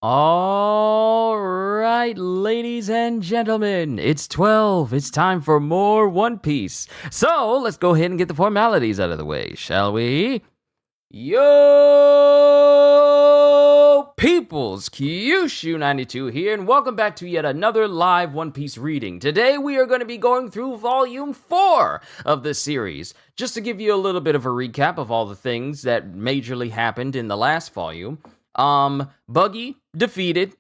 All right, ladies and gentlemen, it's 12. It's time for more One Piece. So let's go ahead and get the formalities out of the way, shall we? Yo, peoples, Kyushu92 here, and welcome back to yet another live One Piece reading. Today we are going to be going through Volume 4 of this series. Just to give you a little bit of a recap of all the things that majorly happened in the last volume. Buggy defeated,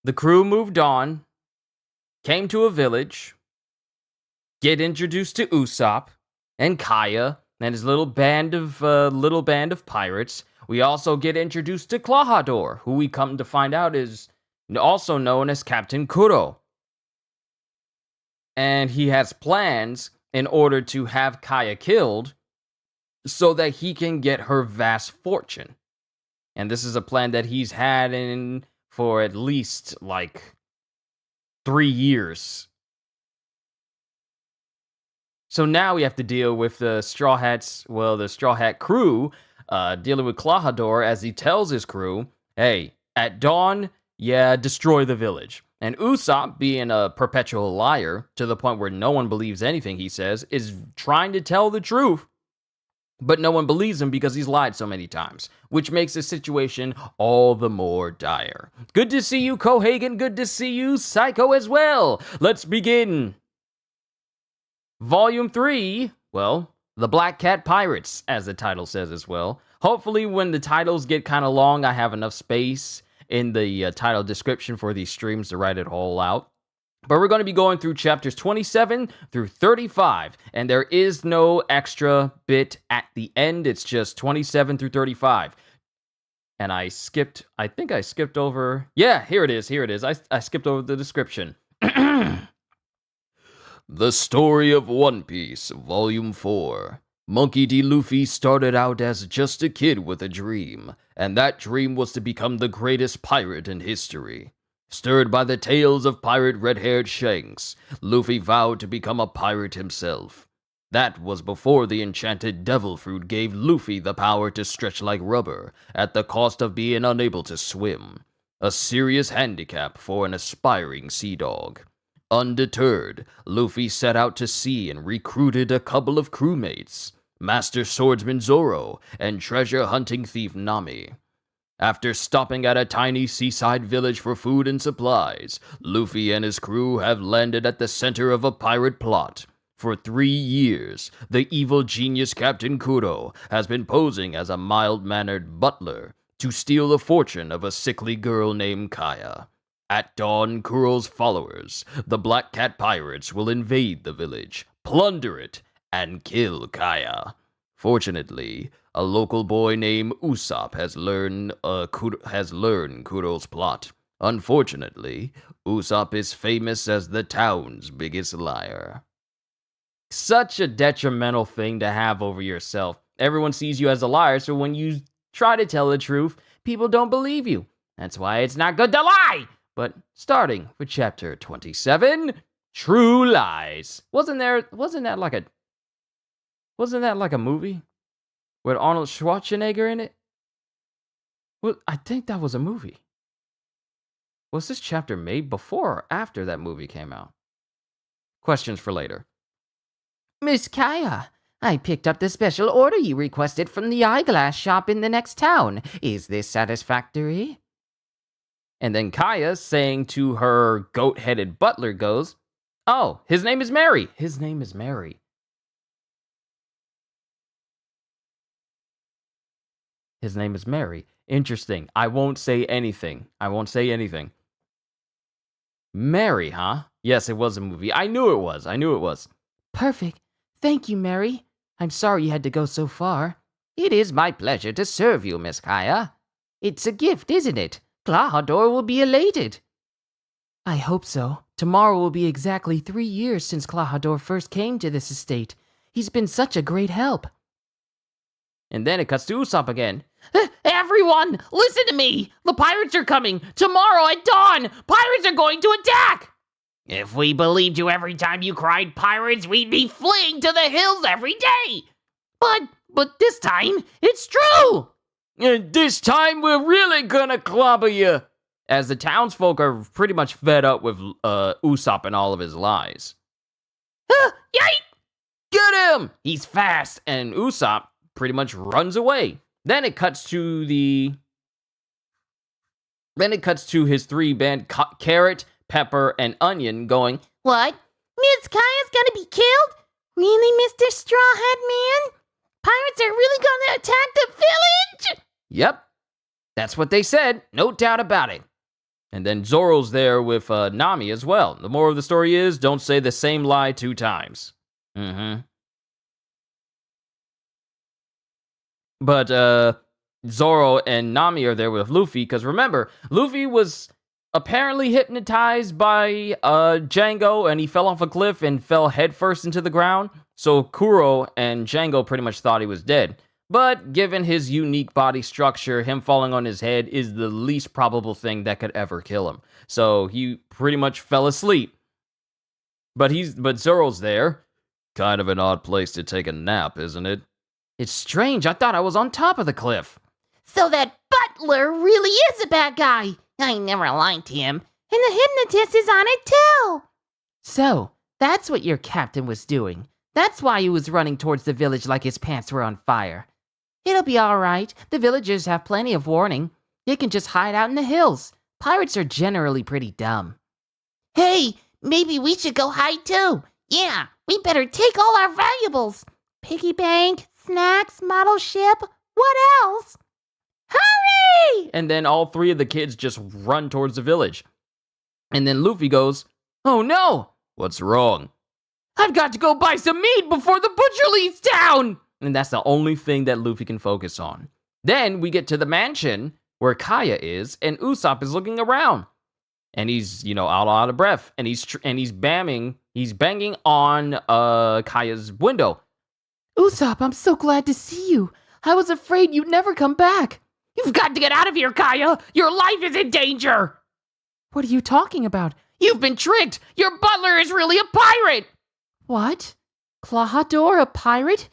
the crew moved on, came to a village, get introduced to Usopp and Kaya and his little band of pirates. We also get introduced to Klahadore, who we come to find out is also known as Captain Kuro. And he has plans in order to have Kaya killed so that he can get her vast fortune. And this is a plan that he's had in for at least, 3 years. So now we have to deal with the Straw Hat crew, dealing with Klahadore as he tells his crew, hey, at dawn, destroy the village. And Usopp, being a perpetual liar, to the point where no one believes anything he says, is trying to tell the truth. But no one believes him because he's lied so many times, which makes the situation all the more dire. Good to see you, Kohagen. Good to see you, Psycho, as well. Let's begin. Volume 3, The Black Cat Pirates, as the title says as well. Hopefully when the titles get kind of long, I have enough space in the title description for these streams to write it all out. But we're going to be going through chapters 27 through 35, and there is no extra bit at the end. It's just 27 through 35. And I think I skipped over. Yeah, here it is. I skipped over the description. The Story of One Piece, Volume 4. Monkey D. Luffy started out as just a kid with a dream, and that dream was to become the greatest pirate in history. Stirred by the tales of pirate red-haired Shanks, Luffy vowed to become a pirate himself. That was before the enchanted devil fruit gave Luffy the power to stretch like rubber, at the cost of being unable to swim. A serious handicap for an aspiring sea dog. Undeterred, Luffy set out to sea and recruited a couple of crewmates, Master Swordsman Zoro and treasure-hunting thief Nami. After stopping at a tiny seaside village for food and supplies, Luffy and his crew have landed at the center of a pirate plot. For 3 years, the evil genius Captain Kuro has been posing as a mild-mannered butler to steal the fortune of a sickly girl named Kaya. At dawn, Kuro's followers, the Black Cat Pirates, will invade the village, plunder it, and kill Kaya. Fortunately, a local boy named Usopp has learned Kuro's plot. Unfortunately, Usopp is famous as the town's biggest liar. Such a detrimental thing to have over yourself. Everyone sees you as a liar, so when you try to tell the truth, people don't believe you. That's why it's not good to lie! But starting with chapter 27, True Lies. Wasn't that like a movie? With Arnold Schwarzenegger in it? Well, I think that was a movie. Was this chapter made before or after that movie came out? Questions for later. Miss Kaya, I picked up the special order you requested from the eyeglass shop in the next town. Is this satisfactory? And then Kaya, saying to her goat-headed butler, goes, oh, his name is Mary. His name is Mary. His name is Mary. Interesting. I won't say anything. Mary, huh? Yes, it was a movie. I knew it was. Perfect. Thank you, Mary. I'm sorry you had to go so far. It is my pleasure to serve you, Miss Kaya. It's a gift, isn't it? Klahadore will be elated. I hope so. Tomorrow will be exactly 3 years since Klahadore first came to this estate. He's been such a great help. And then it cuts to Usopp again. Everyone, listen to me! The pirates are coming! Tomorrow at dawn! Pirates are going to attack! If we believed you every time you cried pirates, we'd be fleeing to the hills every day! But this time, it's true! And this time we're really gonna clobber you. As the townsfolk are pretty much fed up with Usopp and all of his lies. Yike! Get him! He's fast, and Usopp pretty much runs away. Then it cuts to his three band, Carrot, Pepper, and Onion, going, What? Miss Kaya's gonna be killed? Really, Mr. Straw Hat Man? Pirates are really gonna attack the village? Yep, that's what they said, no doubt about it. And then Zoro's there with Nami as well. The moral of the story is, don't say the same lie 2 times. But Zoro and Nami are there with Luffy, because remember, Luffy was apparently hypnotized by Django, and he fell off a cliff and fell headfirst into the ground. So Kuro and Django pretty much thought he was dead. But given his unique body structure, him falling on his head is the least probable thing that could ever kill him. So he pretty much fell asleep. But Zoro's there. Kind of an odd place to take a nap, isn't it? It's strange. I thought I was on top of the cliff. So that butler really is a bad guy. I never liked him. And the hypnotist is on it too. So, that's what your captain was doing. That's why he was running towards the village like his pants were on fire. It'll be all right. The villagers have plenty of warning. They can just hide out in the hills. Pirates are generally pretty dumb. Hey, maybe we should go hide too. Yeah, we better take all our valuables. Piggy bank, snacks, model ship. What else? Hurry! And then all 3 of the kids just run towards the village. And then Luffy goes, "Oh no! What's wrong?" "I've got to go buy some meat before the butcher leaves town!" And that's the only thing that Luffy can focus on. Then we get to the mansion where Kaya is, and Usopp is looking around. And he's, out of breath. And he's banging on Kaya's window. Usopp, I'm so glad to see you. I was afraid you'd never come back. You've got to get out of here, Kaya! Your life is in danger! What are you talking about? You've been tricked! Your butler is really a pirate! What? Klahadore, a pirate?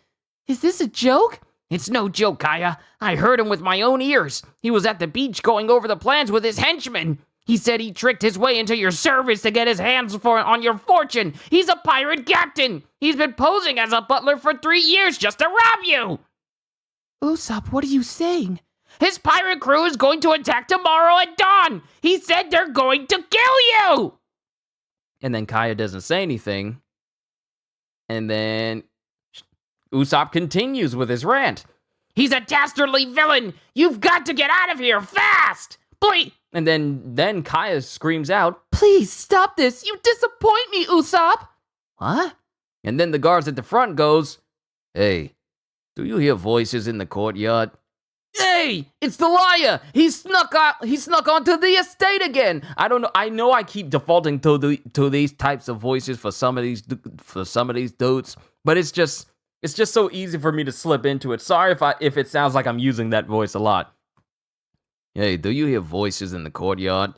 Is this a joke? It's no joke, Kaya. I heard him with my own ears. He was at the beach going over the plans with his henchmen. He said he tricked his way into your service to get his hands on your fortune. He's a pirate captain. He's been posing as a butler for 3 years just to rob you. Usopp, what are you saying? His pirate crew is going to attack tomorrow at dawn. He said they're going to kill you. And then Kaya doesn't say anything. And then Usopp continues with his rant. He's a dastardly villain. You've got to get out of here fast. Please. And then Kaya screams out, "Please stop this. You disappoint me, Usopp." "What?" And then the guards at the front goes, "Hey, do you hear voices in the courtyard?" "Hey, it's the liar. He snuck onto the estate again." I don't know. I know I keep defaulting to these types of voices for some of these dudes, but it's just so easy for me to slip into it. Sorry if it sounds like I'm using that voice a lot. "Hey, do you hear voices in the courtyard?"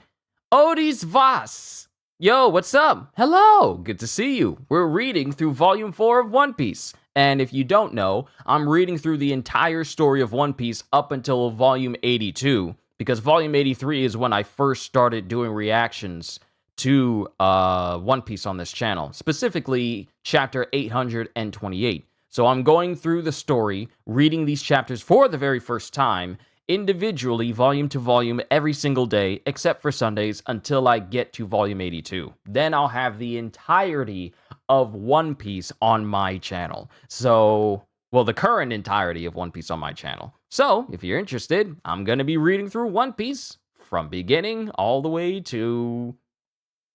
"Odis Vas." "Yo, what's up? Hello, good to see you. We're reading through Volume 4 of One Piece. And if you don't know, I'm reading through the entire story of One Piece up until Volume 82, because Volume 83 is when I first started doing reactions to One Piece on this channel, specifically Chapter 828. So I'm going through the story, reading these chapters for the very first time, individually, volume to volume, every single day, except for Sundays, until I get to Volume 82. Then I'll have the entirety of One Piece on my channel. So, well, the current entirety of One Piece on my channel. So, if you're interested, I'm going to be reading through One Piece from beginning all the way to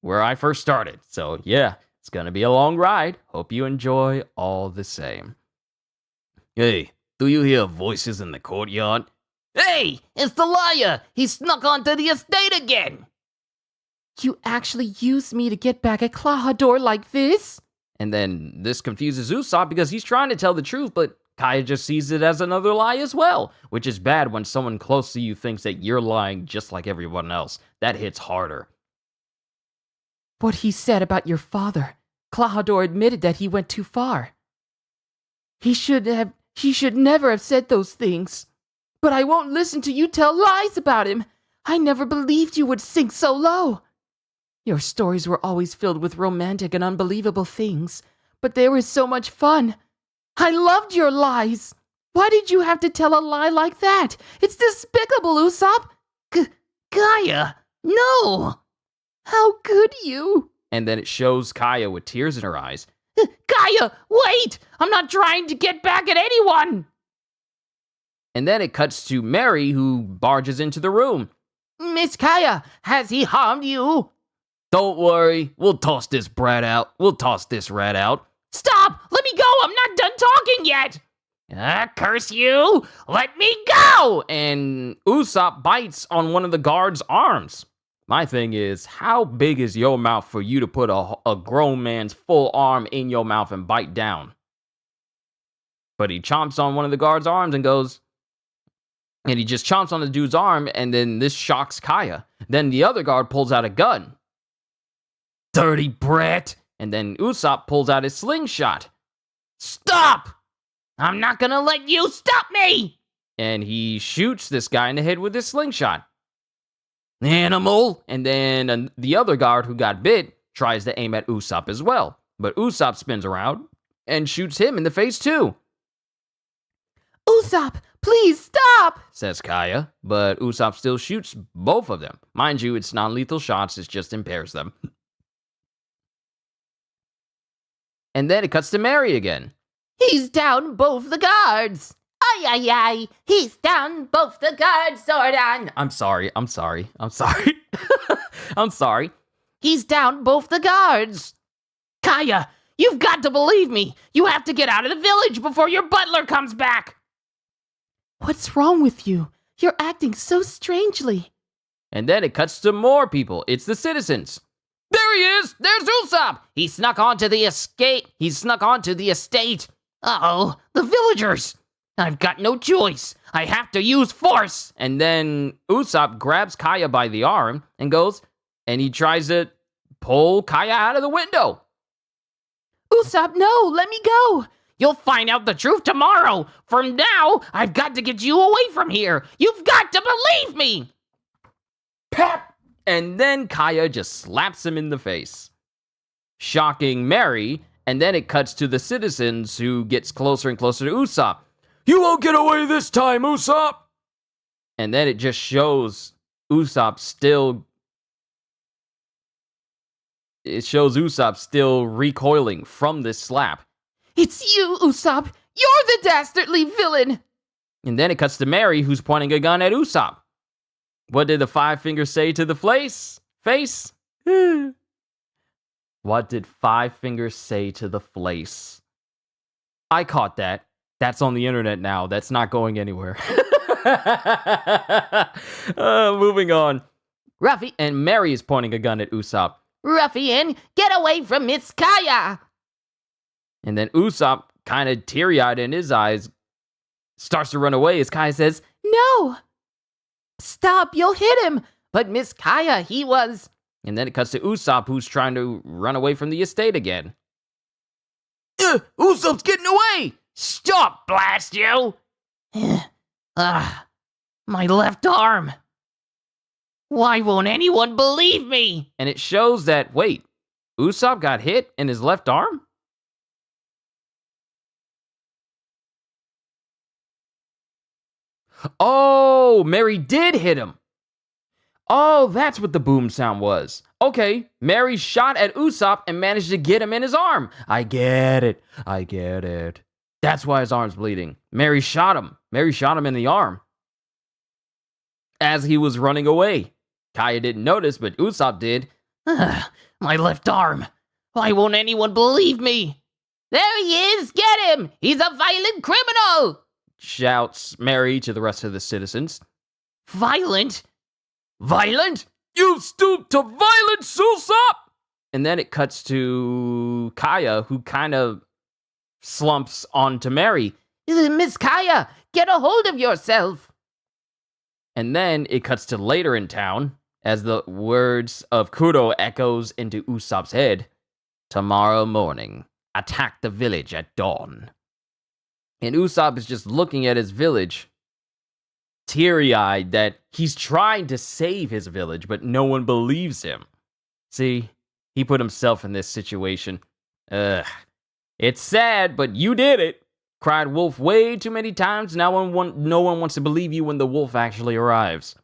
where I first started. So, yeah, it's going to be a long ride. Hope you enjoy all the same. "Hey, do you hear voices in the courtyard?" "Hey, it's the liar! He snuck onto the estate again!" You actually used me to get back at Klahadore like this? And then this confuses Usopp because he's trying to tell the truth, but Kaya just sees it as another lie as well, which is bad when someone close to you thinks that you're lying just like everyone else. That hits harder. What he said about your father. Klahadore admitted that he went too far. He should never have said those things. but I won't listen to you tell lies about him. I never believed you would sink so low. Your stories were always filled with romantic and unbelievable things, but they were so much fun. I loved your lies. Why did you have to tell a lie like that? It's despicable, Usopp. Kaya, no! How could you? And then it shows Kaya with tears in her eyes. Kaya, wait! I'm not trying to get back at anyone! And then it cuts to Mary, who barges into the room. Miss Kaya, has he harmed you? Don't worry, we'll toss this rat out. Stop! Let me go! I'm not done talking yet! Curse you! Let me go! And Usopp bites on one of the guards' arms. My thing is, how big is your mouth for you to put a grown man's full arm in your mouth and bite down? But he chomps on one of the guards' arms and goes... And he just chomps on the dude's arm, and then this shocks Kaya. Then the other guard pulls out a gun. Dirty brat! And then Usopp pulls out his slingshot. Stop! I'm not gonna let you stop me! And he shoots this guy in the head with his slingshot. Animal! And then the other guard who got bit tries to aim at Usopp as well. But Usopp spins around and shoots him in the face too. Usopp, please stop! Says Kaya, but Usopp still shoots both of them. Mind you, it's non-lethal shots, it just impairs them. And then it cuts to Mary again. He's down both the guards! Ay, ay, ay! He's down both the guards, Zordon! I'm sorry. I'm sorry. He's down both the guards! Kaya, you've got to believe me! You have to get out of the village before your butler comes back! What's wrong with you? You're acting so strangely. And then it cuts to more people. It's the citizens. There he is! There's Usopp! He snuck onto the estate. Uh-oh, the villagers! I've got no choice. I have to use force. And then Usopp grabs Kaya by the arm and goes, and he tries to pull Kaya out of the window. Usopp, no, let me go. You'll find out the truth tomorrow. From now, I've got to get you away from here. You've got to believe me. Pap! And then Kaya just slaps him in the face, shocking Mary. And then it cuts to the citizens, who gets closer and closer to Usopp. You won't get away this time, Usopp! And then it just shows Usopp still... It shows Usopp still recoiling from this slap. It's you, Usopp! You're the dastardly villain! And then it cuts to Mary, who's pointing a gun at Usopp. What did the five fingers say to the face? What did five fingers say to the place? I caught that. That's on the internet now. That's not going anywhere. Moving on. Ruffy And Mary is pointing a gun at Usopp. Ruffian, get away from Miss Kaya! And then Usopp, kind of teary-eyed in his eyes, starts to run away as Kaya says, No! Stop, you'll hit him! But Miss Kaya, he was... And then it cuts to Usopp, who's trying to run away from the estate again. Usopp's getting away! Stop, blast you! My left arm. Why won't anyone believe me? And it shows that, wait, Usopp got hit in his left arm? Oh, Mary did hit him. Oh, that's what the boom sound was. Okay, Mary shot at Usopp and managed to get him in his arm. I get it. That's why his arm's bleeding. Mary shot him in the arm as he was running away. Kaya didn't notice, but Usopp did. My left arm. Why won't anyone believe me? There he is! Get him! He's a violent criminal! Shouts Mary to the rest of the citizens. Violent? You stooped to violence, Usopp! And then it cuts to Kaya, who kind of slumps onto Mary. Miss Kaya, get a hold of yourself! And then it cuts to later in town, as the words of Kuro echoes into Usopp's head. Tomorrow morning, attack the village at dawn. And Usopp is just looking at his village. teary-eyed that he's trying to save his village, but no one believes him. See, he put himself in this situation. Ugh. It's sad, but you did it. Cried Wolf way too many times. No one wants to believe you when the wolf actually arrives.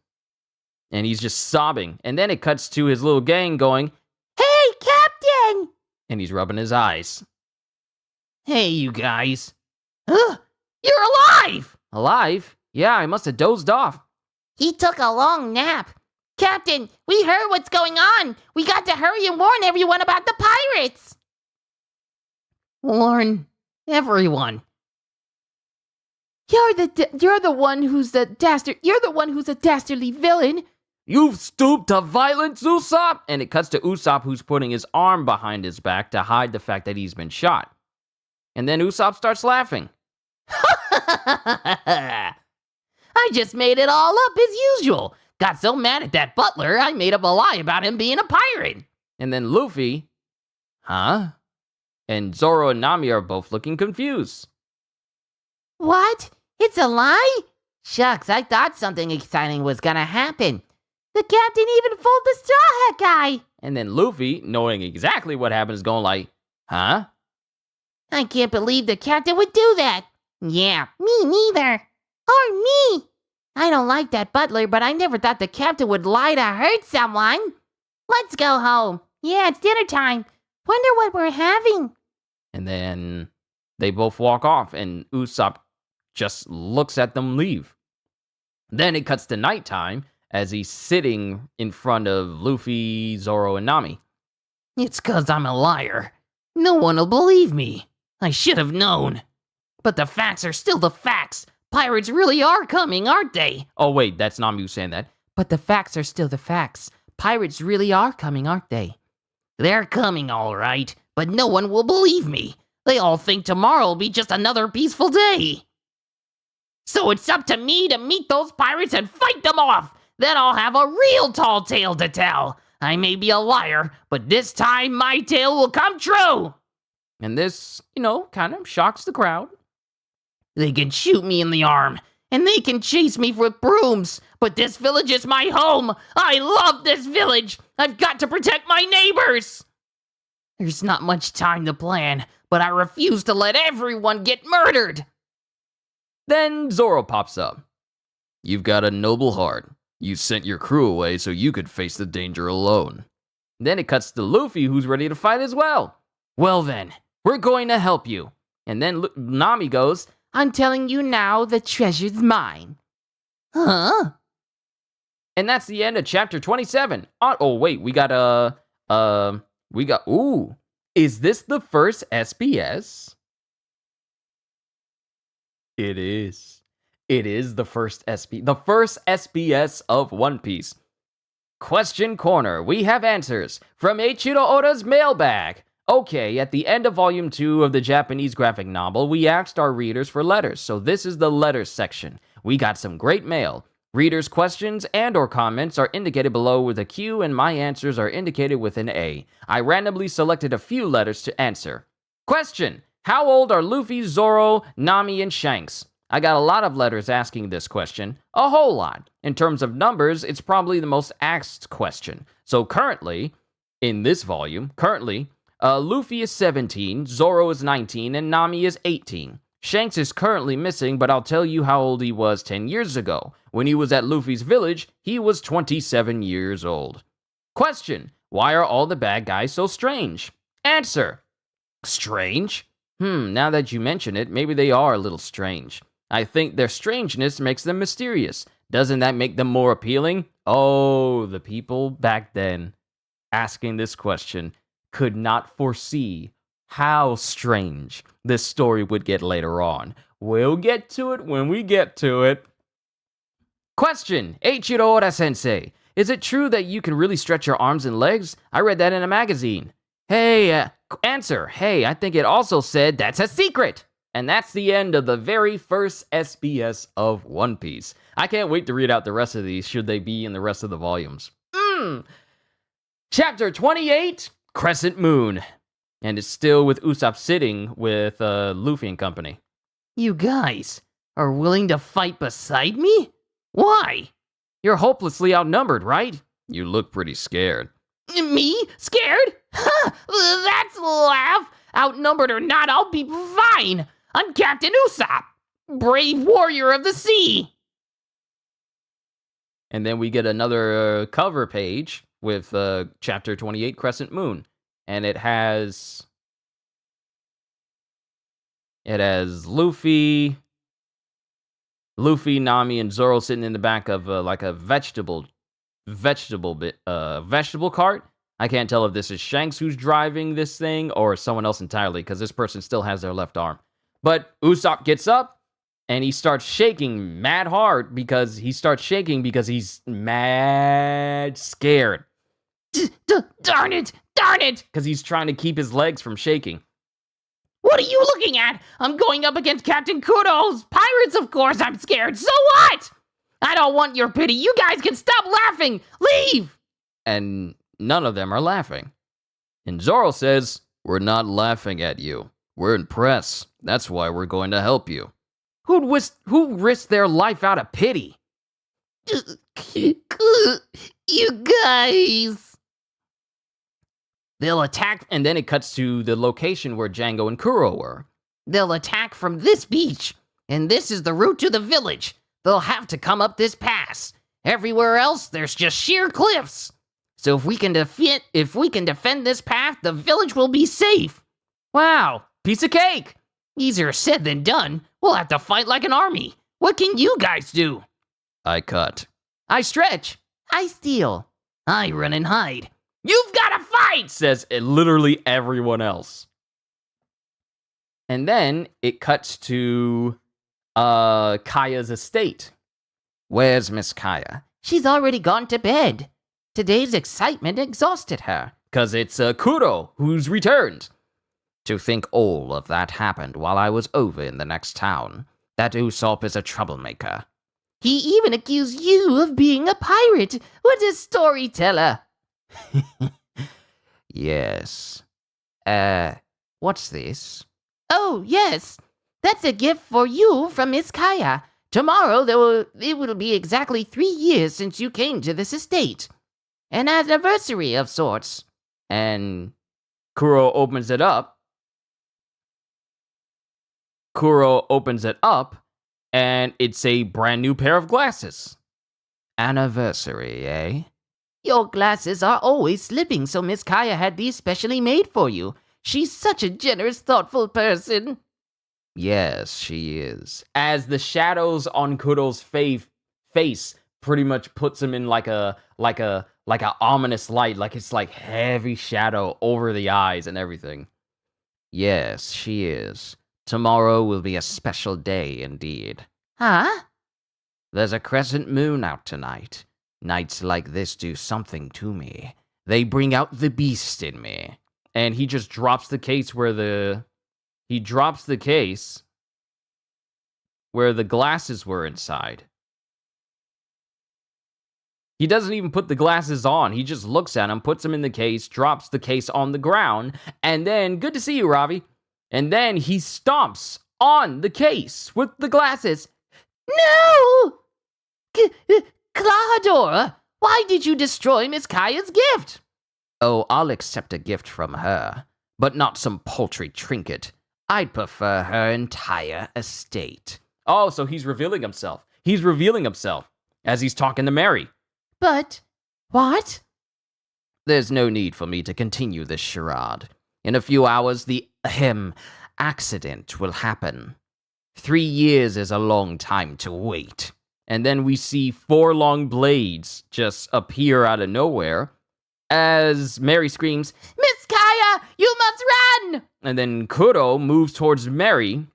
And he's just sobbing. And then it cuts to his little gang going, Hey, Captain! and he's rubbing his eyes. Hey, you guys. You're alive! Alive? Yeah, I must have dozed off. He took a long nap. Captain, we heard what's going on. We got to hurry and warn everyone about the pirates. Warn everyone. You're the one who's the dastardly villain. You've stooped to violence, Usopp! And it cuts to Usopp, who's putting his arm behind his back to hide the fact that he's been shot. And then Usopp starts laughing. I just made it all up as usual. Got so mad at that butler, I made up a lie about him being a pirate. And then Luffy, huh? And Zoro and Nami are both looking confused. What? It's a lie? Shucks, I thought something exciting was gonna happen. The captain even fooled the Straw Hat guy. And then Luffy, knowing exactly what happened, is going like, huh? I can't believe the captain would do that. Yeah, me neither. Or me. I don't like that butler, but I never thought the captain would lie to hurt someone. Let's go home. Yeah, it's dinner time. Wonder what we're having. And then they both walk off, and Usopp just looks at them leave. Then it cuts to nighttime as he's sitting in front of Luffy, Zoro, and Nami. It's 'cause I'm a liar. No one will believe me. I should have known. But the facts are still the facts. Pirates really are coming, aren't they? Oh, wait, that's Nami who's saying that. But the facts are still the facts. Pirates really are coming, aren't they? They're coming, all right, but no one will believe me. They all think tomorrow will be just another peaceful day. So it's up to me to meet those pirates and fight them off. Then I'll have a real tall tale to tell. I may be a liar, but this time my tale will come true. And this, kind of shocks the crowd. They can shoot me in the arm, and they can chase me with brooms, but this village is my home. I love this village. I've got to protect my neighbors. There's not much time to plan, but I refuse to let everyone get murdered. Then Zoro pops up. You've got a noble heart. You sent your crew away so you could face the danger alone. Then it cuts to Luffy, who's ready to fight as well. Well then, we're going to help you. And then Nami goes, I'm telling you now, the treasure's mine. Huh? and that's the end of chapter 27. Oh wait, ooh, is this the first SBS? It is. It is the first SBS of One Piece. Question Corner. We have answers from Eiichiro Oda's mailbag. Okay, at the end of Volume 2 of the Japanese graphic novel, we asked our readers for letters, so this is the letters section. We got some great mail. Readers' questions and or comments are indicated below with a Q, and my answers are indicated with an A. I randomly selected a few letters to answer. Question. How old are Luffy, Zoro, Nami, and Shanks? I got a lot of letters asking this question. A whole lot. In terms of numbers, it's probably the most asked question. So currently, in this volume, Luffy is 17, Zoro is 19, and Nami is 18. Shanks is currently missing, but I'll tell you how old he was 10 years ago. When he was at Luffy's village, he was 27 years old. Question. Why are all the bad guys so strange? Answer. Strange? Now that you mention it, maybe they are a little strange. I think their strangeness makes them mysterious. Doesn't that make them more appealing? Oh, the people back then asking this question could not foresee how strange this story would get later on. We'll get to it when we get to it. Question, Eiichiro Oda-sensei. Is it true that you can really stretch your arms and legs? I read that in a magazine. Answer. Hey, I think it also said that's a secret. And that's the end of the very first SBS of One Piece. I can't wait to read out the rest of these, should they be in the rest of the volumes. Chapter 28, Crescent Moon. And it's still with Usopp sitting with Luffy and company. You guys are willing to fight beside me? Why? You're hopelessly outnumbered, right? You look pretty scared. Me? Scared? Huh, that's a laugh. Outnumbered or not, I'll be fine. I'm Captain Usopp, brave warrior of the sea. And then we get another cover page with Chapter 28, Crescent Moon. And it has Luffy, Nami, and Zoro sitting in the back of like a vegetable cart. I can't tell if this is Shanks who's driving this thing or someone else entirely, because this person still has their left arm. But Usopp gets up and he starts shaking mad hard because he's mad scared. Darn it! Because he's trying to keep his legs from shaking. What are you looking at? I'm going up against Captain Kuro's pirates, of course I'm scared. So what? I don't want your pity. You guys can stop laughing. Leave! And none of them are laughing. And Zoro says, "We're not laughing at you. We're impressed. That's why we're going to help you." Who risked their life out of pity? You guys. They'll attack, and then it cuts to the location where Django and Kuro were. They'll attack from this beach, and this is the route to the village. They'll have to come up this pass. Everywhere else, there's just sheer cliffs. So if we can defend this path, the village will be safe. Wow, piece of cake. Easier said than done. We'll have to fight like an army. What can you guys do? I cut. I stretch. I steal. I run and hide. You've got to fight, says literally everyone else. And then it cuts to Kaya's estate. Where's Miss Kaya? She's already gone to bed. Today's excitement exhausted her. 'Cause it's Kuro who's returned. To think all of that happened while I was over in the next town. That Usopp is a troublemaker. He even accused you of being a pirate. What a storyteller. Yes. What's this? Oh, yes. That's a gift for you from Miss Kaya. Tomorrow it will be exactly 3 years since you came to this estate. An anniversary of sorts. And Kuro opens it up, and it's a brand new pair of glasses. Anniversary, eh? Your glasses are always slipping, so Miss Kaya had these specially made for you. She's such a generous, thoughtful person. Yes, she is. As the shadows on Kuro's face pretty much puts him in like a ominous light, like it's like heavy shadow over the eyes and everything. Yes, she is. Tomorrow will be a special day indeed. Huh? There's a crescent moon out tonight. Nights like this do something to me. They bring out the beast in me. And he just drops the case where the glasses were inside. He doesn't even put the glasses on. He just looks at them, puts them in the case, drops the case on the ground, and then, good to see you, Ravi. And then he stomps on the case with the glasses. No! Clahadora, why did you destroy Miss Kaya's gift? Oh, I'll accept a gift from her, but not some paltry trinket. I'd prefer her entire estate. Oh, so he's revealing himself. He's revealing himself as he's talking to Mary. But, what? There's no need for me to continue this charade. In a few hours, the accident will happen. 3 years is a long time to wait. And then we see 4 long blades just appear out of nowhere as Mary screams, Miss Kaya, you must run! And then Kuro moves towards Mary,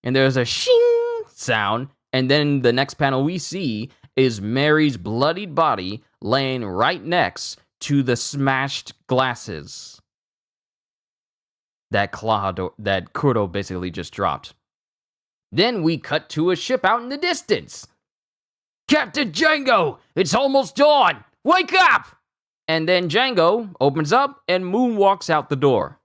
and there's a shing sound, and then the next panel we see is Mary's bloodied body laying right next to the smashed glasses that Kuro basically just dropped. Then we cut to a ship out in the distance. Captain Django, it's almost dawn. Wake up! And then Django opens up and moonwalks out the door.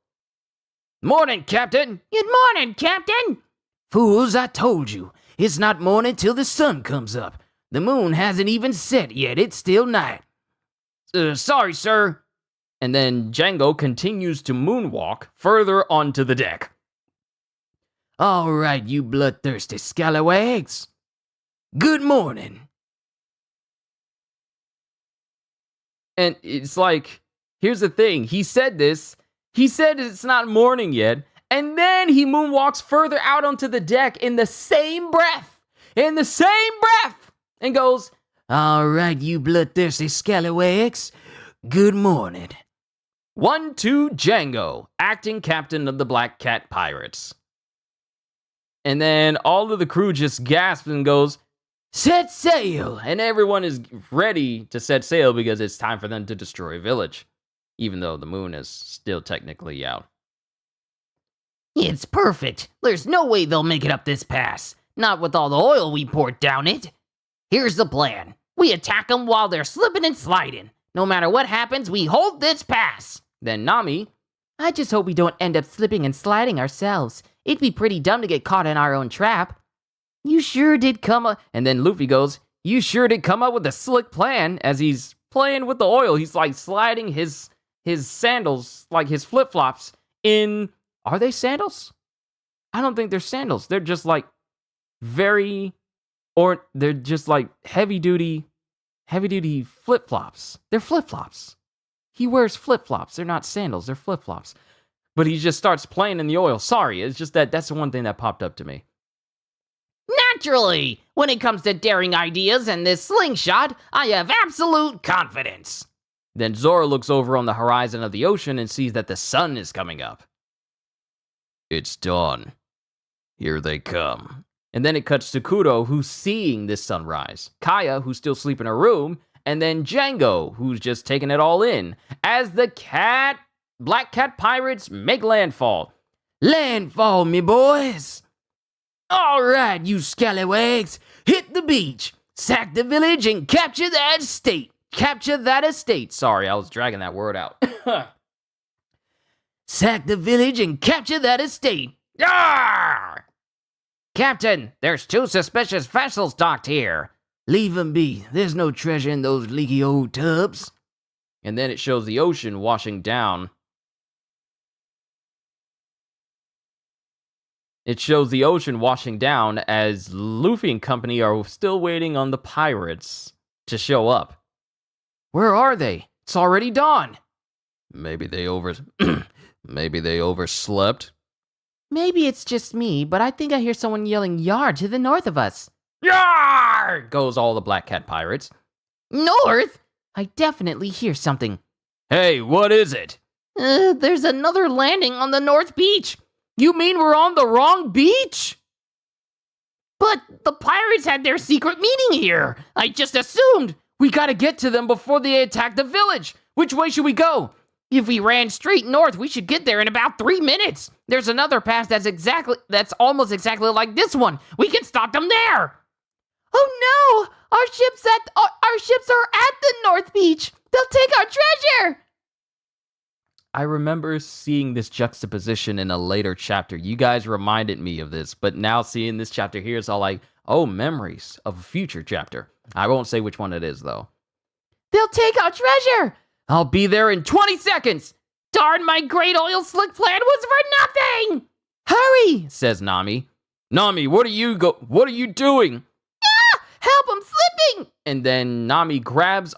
Morning, Captain. Good morning, Captain. Fools, I told you. It's not morning till the sun comes up. The moon hasn't even set yet. It's still night. Sorry, sir. And then Django continues to moonwalk further onto the deck. All right, you bloodthirsty scalawags. Good morning. And it's like, here's the thing. He said this. He said it's not morning yet. And then he moonwalks further out onto the deck in the same breath. In the same breath. And goes, all right, you bloodthirsty scalawags. Good morning. 1-2 Django, acting captain of the Black Cat Pirates. And then all of the crew just gasps and goes, set sail! And everyone is ready to set sail because it's time for them to destroy a village. Even though the moon is still technically out. It's perfect. There's no way they'll make it up this pass. Not with all the oil we poured down it. Here's the plan. We attack them while they're slipping and sliding. No matter what happens, we hold this pass. Then Nami, I just hope we don't end up slipping and sliding ourselves. It'd be pretty dumb to get caught in our own trap. You sure did come up. And then Luffy goes, you sure did come up with a slick plan. As he's playing with the oil, he's like sliding his sandals, like his flip-flops in... Are they sandals? I don't think they're sandals. They're just like they're just like heavy-duty flip-flops. They're flip-flops. He wears flip-flops. They're not sandals. They're flip-flops. But he just starts playing in the oil. Sorry, it's just that's the one thing that popped up to me. Naturally, when it comes to daring ideas and this slingshot, I have absolute confidence. Then Zoro looks over on the horizon of the ocean and sees that the sun is coming up. It's dawn. Here they come. And then it cuts to Kuro, who's seeing this sunrise. Kaya, who's still asleep in her room. And then Django, who's just taking it all in. As the Black Cat Pirates make landfall. Landfall, me boys! All right, you scallywags. Hit the beach. Sack the village and capture that estate. Capture that estate. Sorry, I was dragging that word out. Sack the village and capture that estate. Arr! Captain, there's 2 suspicious vessels docked here. Leave 'em be. There's no treasure in those leaky old tubs. And then it shows the ocean washing down. It shows the ocean washing down as Luffy and company are still waiting on the pirates to show up. Where are they? It's already dawn. Maybe they overslept. Maybe it's just me, but I think I hear someone yelling "Yar" to the north of us. Yar! Goes all the Black Cat Pirates. North? I definitely hear something. Hey, what is it? There's another landing on the North Beach. You mean we're on the wrong beach? But the pirates had their secret meeting here. I just assumed. We gotta get to them before they attack the village. Which way should we go? If we ran straight north, we should get there in about 3 minutes. There's another pass that's almost exactly like this one. We can stop them there. Oh no! Our ships are at the North Beach. They'll take our treasure. I remember seeing this juxtaposition in a later chapter. You guys reminded me of this, but now seeing this chapter here, it's all like, oh, memories of a future chapter. I won't say which one it is, though. They'll take our treasure. I'll be there in 20 seconds. Darn, my great oil slick plan was for nothing. Hurry, says Nami. Nami, what are you doing? Ah, help, I'm slipping. And then Nami grabs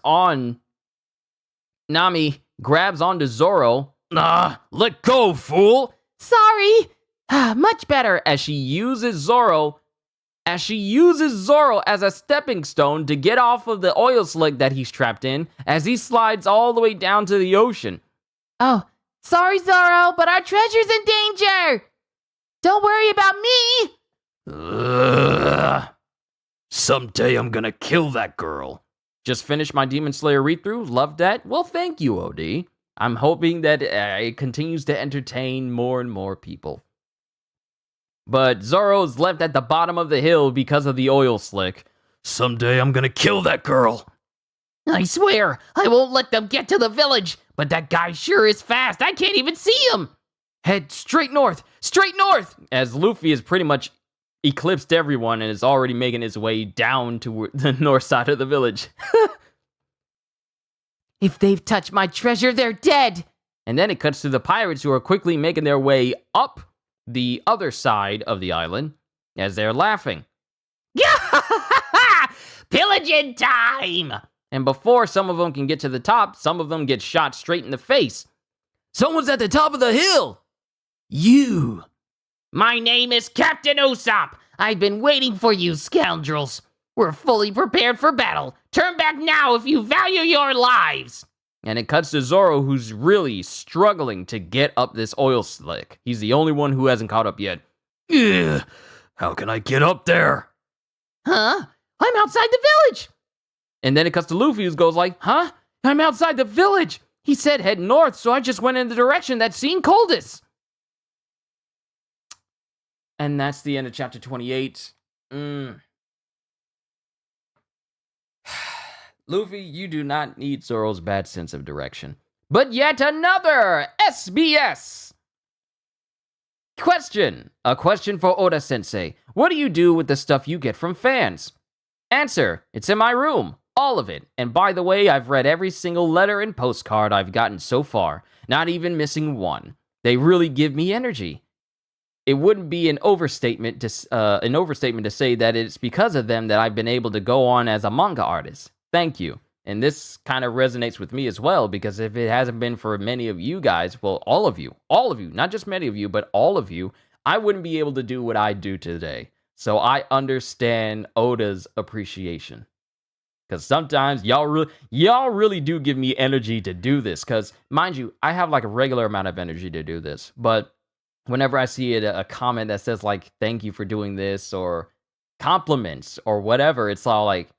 onto Zoro. Let go, fool. Sorry. Much better, as she uses Zoro as a stepping stone to get off of the oil slick that he's trapped in as he slides all the way down to the ocean. Oh, sorry, Zoro, but our treasure's in danger. Don't worry about me. Someday I'm gonna kill that girl. Just finished my Demon Slayer read-through. Loved that. Well, thank you, OD. I'm hoping that it continues to entertain more and more people. But Zoro's left at the bottom of the hill because of the oil slick. Someday I'm gonna kill that girl. I swear, I won't let them get to the village. But that guy sure is fast. I can't even see him. Head straight north, as Luffy is pretty much eclipsed everyone and is already making its way down to the north side of the village. If they've touched my treasure, they're dead. And then it cuts to the pirates who are quickly making their way up the other side of the island as they're laughing. Pillaging time! And before some of them can get to the top, some of them get shot straight in the face. Someone's at the top of the hill! You! My name is Captain Usopp. I've been waiting for you, scoundrels. We're fully prepared for battle. Turn back now if you value your lives. And it cuts to Zoro, who's really struggling to get up this oil slick. He's the only one who hasn't caught up yet. Ugh, how can I get up there? Huh? I'm outside the village. And then it cuts to Luffy, who goes like, huh? I'm outside the village. He said head north, so I just went in the direction that's seen coldest. And that's the end of chapter 28. Luffy, you do not need Zoro's bad sense of direction. But yet another SBS! Question. A question for Oda-sensei. What do you do with the stuff you get from fans? Answer. It's in my room. All of it. And by the way, I've read every single letter and postcard I've gotten so far. Not even missing one. They really give me energy. It wouldn't be an overstatement to say that it's because of them that I've been able to go on as a manga artist. Thank you. And this kind of resonates with me as well, because if it hasn't been for many of you guys, well, all of you, not just many of you, but all of you, I wouldn't be able to do what I do today. So I understand Oda's appreciation. Because sometimes y'all really do give me energy to do this. Because, mind you, I have like a regular amount of energy to do this. But whenever I see a comment that says like, thank you for doing this, or compliments, or whatever, it's all like,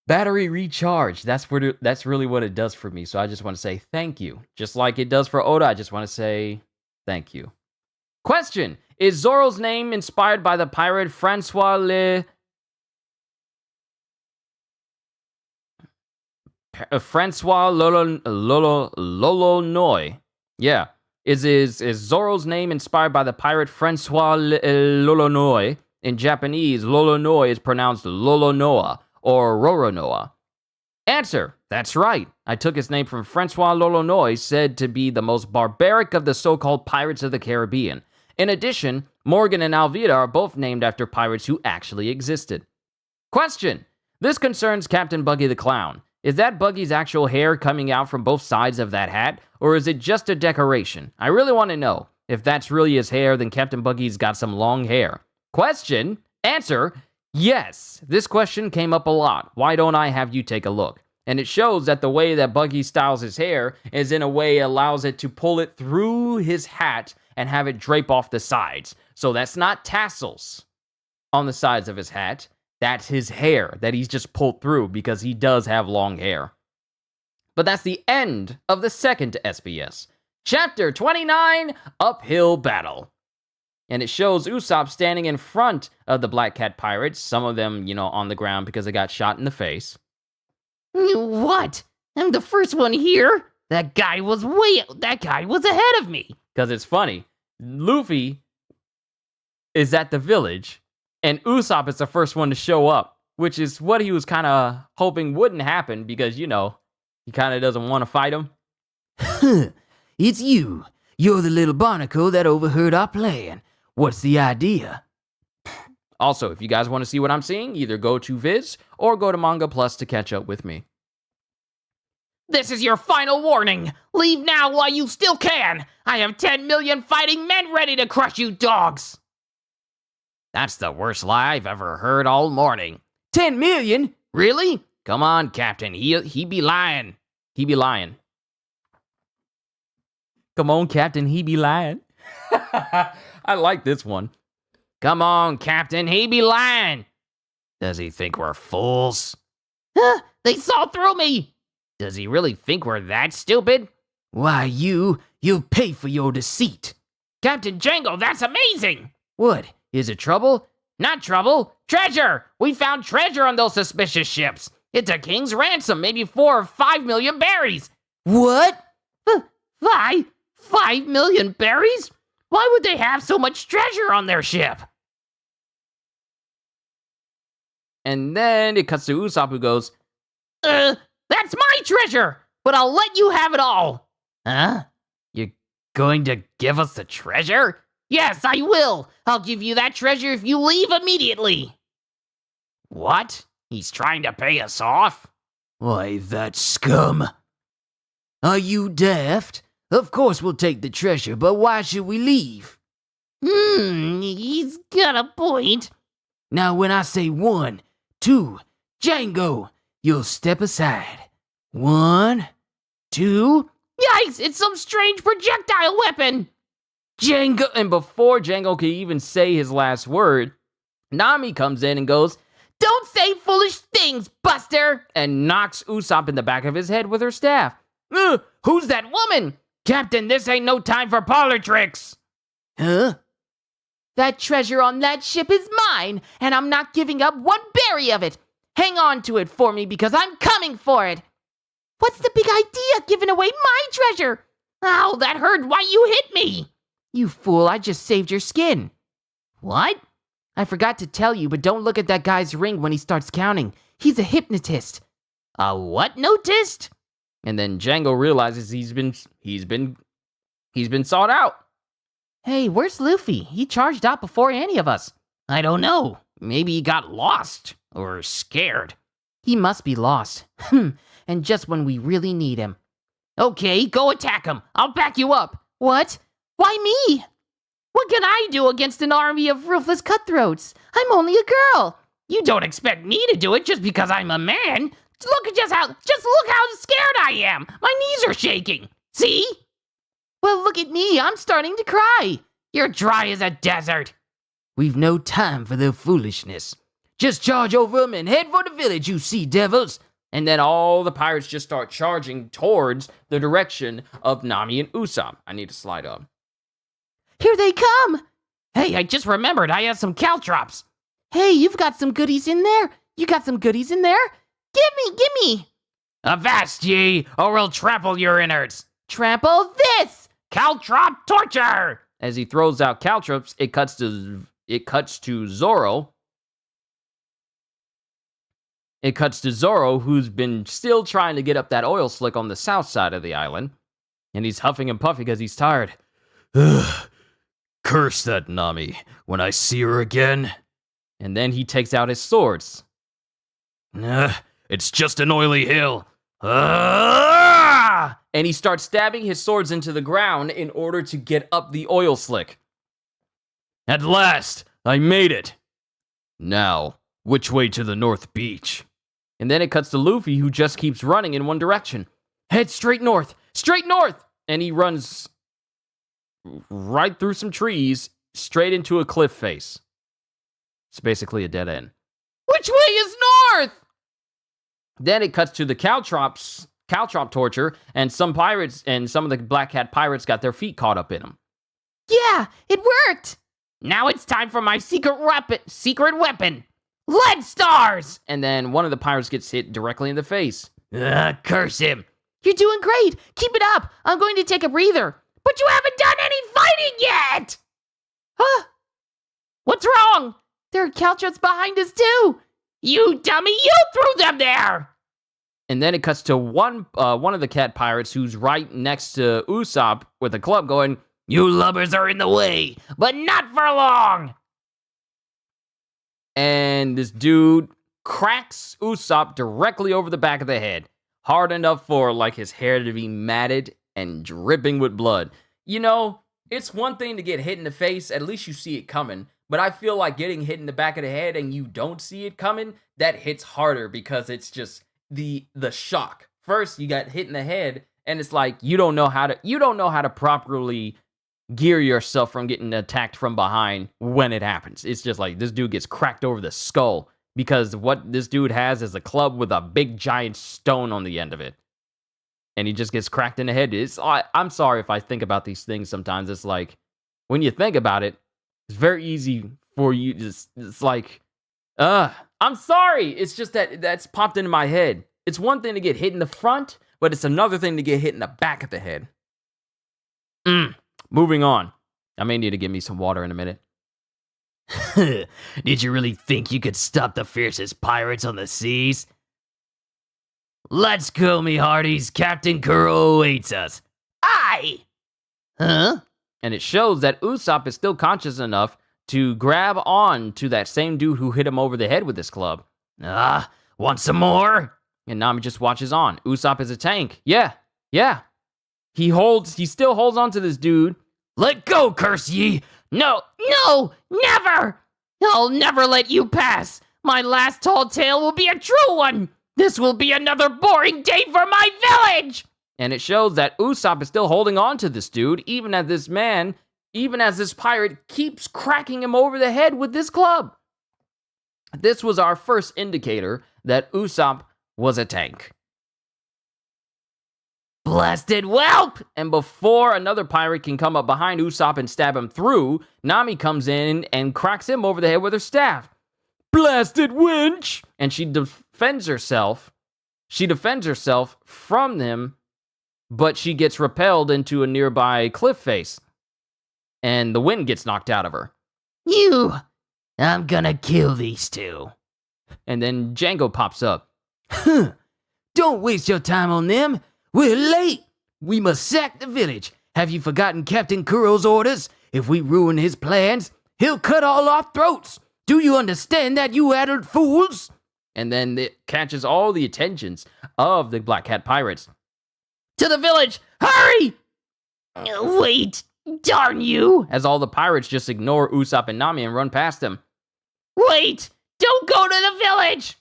battery recharge. That's really what it does for me. So I just want to say thank you. Just like it does for Oda, I just want to say thank you. Question. Is Zoro's name inspired by the pirate Francois Lolonois? Yeah. Is Zoro's name inspired by the pirate Francois Lolonois? In Japanese, Lolonois is pronounced Lolonoa or Roronoa. Answer. That's right. I took his name from Francois Lolonois, said to be the most barbaric of the so-called pirates of the Caribbean. In addition, Morgan and Alvida are both named after pirates who actually existed. Question. This concerns Captain Buggy the Clown. Is that Buggy's actual hair coming out from both sides of that hat, or is it just a decoration? I really want to know. If that's really his hair, then Captain Buggy's got some long hair. Question. Answer. Yes. This question came up a lot. Why don't I have you take a look? And it shows that the way that Buggy styles his hair is in a way allows it to pull it through his hat and have it drape off the sides. So that's not tassels on the sides of his hat. That's his hair that he's just pulled through because he does have long hair. But that's the end of the second SBS. Chapter 29, Uphill Battle. And it shows Usopp standing in front of the Black Cat pirates, some of them, on the ground because they got shot in the face. What? I'm the first one here? That guy was ahead of me. Because it's funny. Luffy is at the village, and Usopp is the first one to show up, which is what he was kind of hoping wouldn't happen because, he kind of doesn't want to fight him. It's you. You're the little barnacle that overheard our plan. What's the idea? Also, if you guys want to see what I'm seeing, either go to Viz or go to Manga Plus to catch up with me. This is your final warning. Leave now while you still can. I have 10 million fighting men ready to crush you dogs. That's the worst lie I've ever heard all morning. 10 million? Really? Come on, Captain. He be lying. He be lying. Come on, Captain. He be lying. I like this one. Come on, Captain. He be lying. Does he think we're fools? They saw through me. Does he really think we're that stupid? Why, you'll pay for your deceit. Captain Django, that's amazing. What? Is it trouble? Not trouble. Treasure. We found treasure on those suspicious ships. It's a king's ransom, maybe 4 or 5 million berries. What? 5 million berries? Why would they have so much treasure on their ship? And then it cuts to Usopp, who goes, That's my treasure, but I'll let you have it all. huh? You're going to give us the treasure? Yes, I will. I'll give you that treasure if you leave immediately. What? He's trying to pay us off? Why, that scum. Are you daft? Of course we'll take the treasure, but why should we leave? He's got a point. Now when I say 1, 2, Django, you'll step aside. 1, 2, Yikes, it's some strange projectile weapon. Django. And before Django can even say his last word, Nami comes in and goes, Don't say foolish things, Buster. and knocks Usopp in the back of his head with her staff. Who's that woman? Captain, this ain't no time for parlor tricks. Huh? That treasure on that ship is mine, and I'm not giving up one berry of it. Hang on to it for me because I'm coming for it. What's the big idea giving away my treasure? Ow, that hurt. Why you hit me? You fool, I just saved your skin. What? I forgot to tell you, but don't look at that guy's ring when he starts counting. He's a hypnotist. A what notist? And then Django realizes he's been sought out. Hey, where's Luffy? He charged out before any of us. I don't know. Maybe he got lost or scared. He must be lost. And just when we really need him. Okay, go attack him. I'll back you up. What? Why me? What can I do against an army of Ruthless cutthroats. I'm only a girl. You don't expect me to do it just because I'm a man. Just look how scared I am. My knees are shaking. See? Well, look at me. I'm starting to cry. You're dry as a desert. We've no time for their foolishness. Just charge over them and head for the village, you sea devils. And then all the pirates just start charging towards the direction of Nami and Usopp. I need to slide up. Here they come. Hey, I just remembered I have some caltrops. Hey, you've got some goodies in there. You got some goodies in there? Give me. Avast ye, or we'll trample your innards. Trample this. Caltrop torture! As he throws out caltrops, it cuts to Zoro. It cuts to Zoro, who's been still trying to get up that oil slick on the south side of the island. And he's huffing and puffing because he's tired. Ugh. Curse that Nami when I see her again. And then he takes out his swords. It's just an oily hill. And he starts stabbing his swords into the ground in order to get up the oil slick. At last, I made it. Now, which way to the North Beach? And then it cuts to Luffy, who just keeps running in one direction. Head straight north! Straight north! And he runs right through some trees, straight into a cliff face. It's basically a dead end. Which way is north? Then it cuts to the caltrop torture, and some pirates and some of the Black Hat pirates got their feet caught up in them. Yeah, it worked. Now it's time for my secret weapon. Lead stars! And then one of the pirates gets hit directly in the face. Curse him. You're doing great. Keep it up. I'm going to take a breather. But you haven't done any fighting yet! Huh? What's wrong? There are caltrops behind us too. You dummy, you threw them there! And then it cuts to one of the cat pirates who's right next to Usopp with a club going, You lubbers are in the way, but not for long! and this dude cracks Usopp directly over the back of the head. Hard enough for, like, his hair to be matted and dripping with blood. You know, it's one thing to get hit in the face, at least you see it coming. But I feel like getting hit in the back of the head and you don't see it coming, that hits harder because it's just the shock. First, you got hit in the head, and it's like you don't know how to properly gear yourself from getting attacked from behind when it happens. It's just like this dude gets cracked over the skull because what this dude has is a club with a big giant stone on the end of it. And he just gets cracked in the head. I'm sorry if I think about these things sometimes. It's like, when you think about it, it's very easy for you. It's like, I'm sorry. It's just that's popped into my head. It's one thing to get hit in the front, but it's another thing to get hit in the back of the head. Moving on. I may need to give me some water in a minute. Did you really think you could stop the fiercest pirates on the seas? Let's go, me hearties. Captain Kuro awaits us. Aye! Huh? And it shows that Usopp is still conscious enough to grab on to that same dude who hit him over the head with this club. Want some more? And Nami just watches on. Usopp is a tank. Yeah. He still holds on to this dude. Let go, curse ye! No, never! I'll never let you pass. My last tall tale will be a true one. This will be another boring day for my village! And it shows that Usopp is still holding on to this dude, even as this pirate keeps cracking him over the head with this club. This was our first indicator that Usopp was a tank. Blasted whelp! And before another pirate can come up behind Usopp and stab him through, Nami comes in and cracks him over the head with her staff. Blasted wench! And she defends herself. From them, but she gets repelled into a nearby cliff face. And the wind gets knocked out of her. I'm gonna kill these two. And then Django pops up. Don't waste your time on them. We're late. We must sack the village. Have you forgotten Captain Kuro's orders? If we ruin his plans, he'll cut all our throats. Do you understand that, you addled fools? And then it catches all the attentions of the Black Cat pirates. To the village! Hurry! Wait, darn you! As all the pirates just ignore Usopp and Nami and run past them. Wait! Don't go to the village!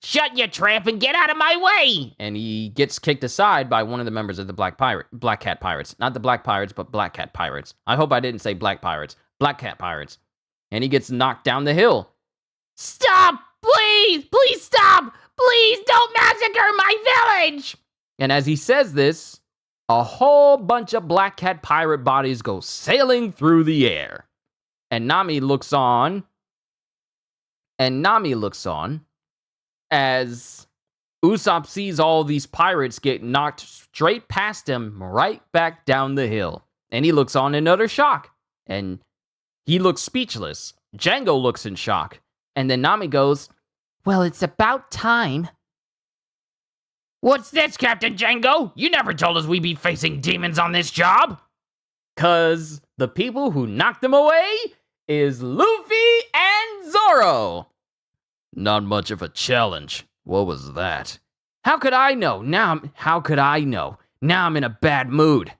Shut your trap and get out of my way! And he gets kicked aside by one of the members of the Black Cat Pirates. Not the Black Pirates, but Black Cat Pirates. I hope I didn't say Black Pirates. Black Cat Pirates. And he gets knocked down the hill. Stop! Please! Please stop! Please don't massacre my village! And as he says this, a whole bunch of Black Cat pirate bodies go sailing through the air. And Nami looks on as Usopp sees all these pirates get knocked straight past him right back down the hill. And he looks on in utter shock. And he looks speechless. Django looks in shock. And then Nami goes, Well, it's about time. What's this, Captain Django? You never told us we'd be facing demons on this job. 'Cause the people who knocked them away is Luffy and Zoro. Not much of a challenge. What was that? How could I know? Now I'm in a bad mood.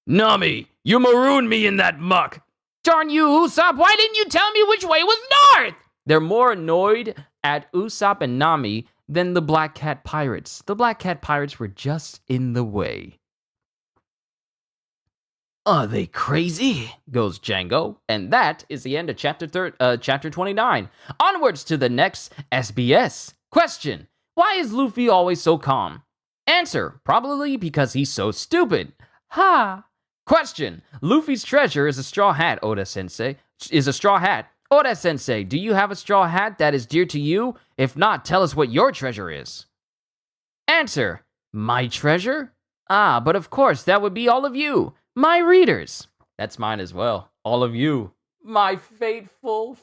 Nami, you marooned me in that muck. Darn you, Usopp, why didn't you tell me which way was north? They're more annoyed at Usopp and Nami than the Black Cat Pirates. The Black Cat Pirates were just in the way. Are they crazy? Goes Django. And that is the end of chapter 29. Onwards to the next SBS. Question: why is Luffy always so calm? Answer: probably because he's so stupid. Ha! Question: Luffy's treasure is a straw hat, Oda-sensei. Oda-sensei, do you have a straw hat that is dear to you? If not, tell us what your treasure is. Answer: my treasure? But of course, that would be all of you, my readers. That's mine as well. All of you, my faithful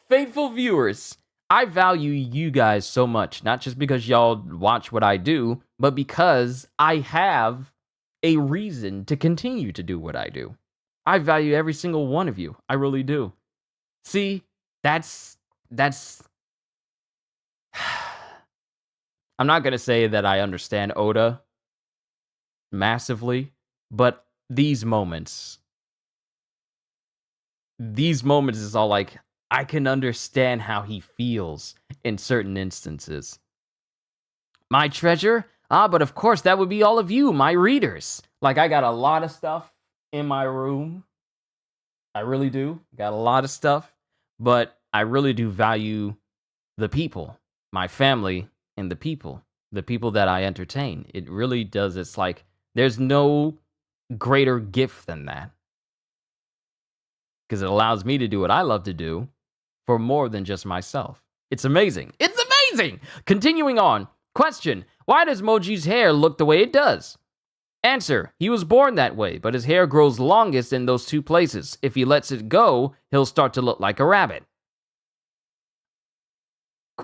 viewers. I value you guys so much, not just because y'all watch what I do, but because I have a reason to continue to do what I do. I value every single one of you. I really do. See, that's I'm not going to say that I understand Oda massively, but these moments is all like, I can understand how he feels in certain instances. My treasure? But of course, that would be all of you, my readers. Like, I got a lot of stuff in my room. I really do. Got a lot of stuff. But I really do value the people, my family, and the people that I entertain. It really does. It's like, there's no greater gift than that. Because it allows me to do what I love to do for more than just myself. It's amazing. It's amazing! Continuing on. Question: why does Moji's hair look the way it does? Answer: he was born that way, but his hair grows longest in those two places. If he lets it go, he'll start to look like a rabbit.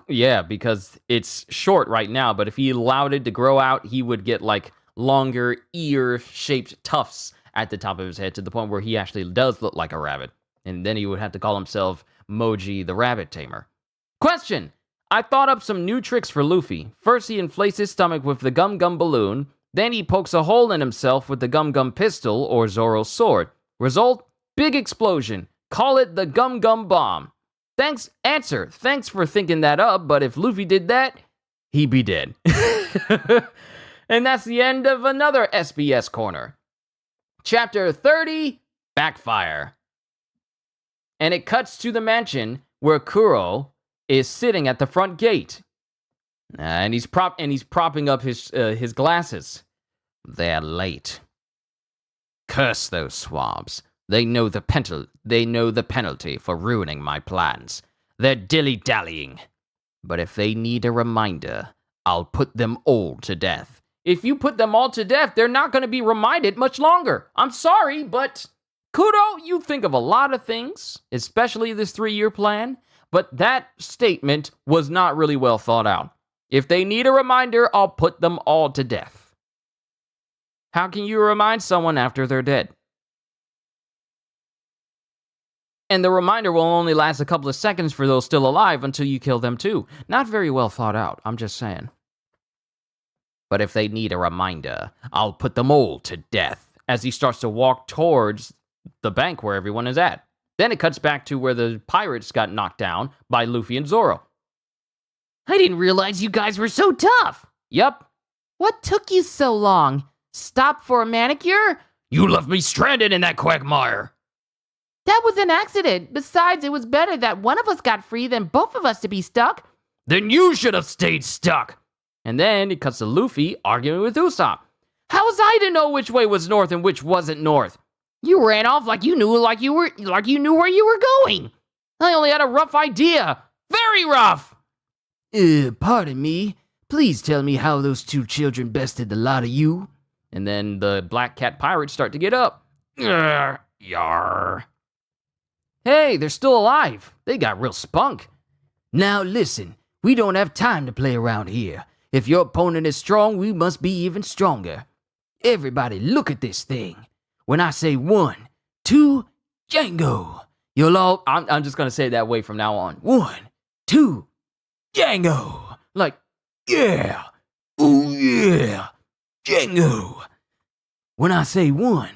Yeah, because it's short right now, but if he allowed it to grow out, he would get like longer ear-shaped tufts at the top of his head to the point where he actually does look like a rabbit. And then he would have to call himself Moji the Rabbit Tamer. Question: I thought up some new tricks for Luffy. First, he inflates his stomach with the Gum Gum balloon. Then he pokes a hole in himself with the Gum Gum pistol or Zoro's sword. Result: big explosion. Call it the Gum Gum bomb. Answer: thanks for thinking that up, but if Luffy did that, he'd be dead. And that's the end of another SBS Corner. Chapter 30, Backfire. And it cuts to the mansion where Kuro is sitting at the front gate. And he's propping up his glasses. They're late. Curse those swabs. They know the penalty for ruining my plans. They're dilly-dallying. But if they need a reminder, I'll put them all to death. If you put them all to death, they're not going to be reminded much longer. I'm sorry, but Kuro, you think of a lot of things, especially this 3-year plan, but that statement was not really well thought out. If they need a reminder, I'll put them all to death. How can you remind someone after they're dead? And the reminder will only last a couple of seconds for those still alive until you kill them too. Not very well thought out, I'm just saying. But if they need a reminder, I'll put them all to death. As he starts to walk towards the bank where everyone is at. Then it cuts back to where the pirates got knocked down by Luffy and Zoro. I didn't realize you guys were so tough. Yup. What took you so long? Stop for a manicure? You left me stranded in that quagmire. That was an accident. Besides, it was better that one of us got free than both of us to be stuck. Then you should have stayed stuck. And then it cuts to Luffy arguing with Usopp. How was I to know which way was north and which wasn't north? You ran off like you knew where you were going. I only had a rough idea. Very rough. Pardon me. Please tell me how those two children bested the lot of you. And then the Black Cat pirates start to get up. Yar. Hey, they're still alive. They got real spunk. Now listen, we don't have time to play around here. If your opponent is strong, we must be even stronger. Everybody, look at this thing. When I say 1, 2, Django, you'll all... I'm just going to say it that way from now on. 1, 2, Django. Like, yeah. Oh, yeah. Django. When I say 1,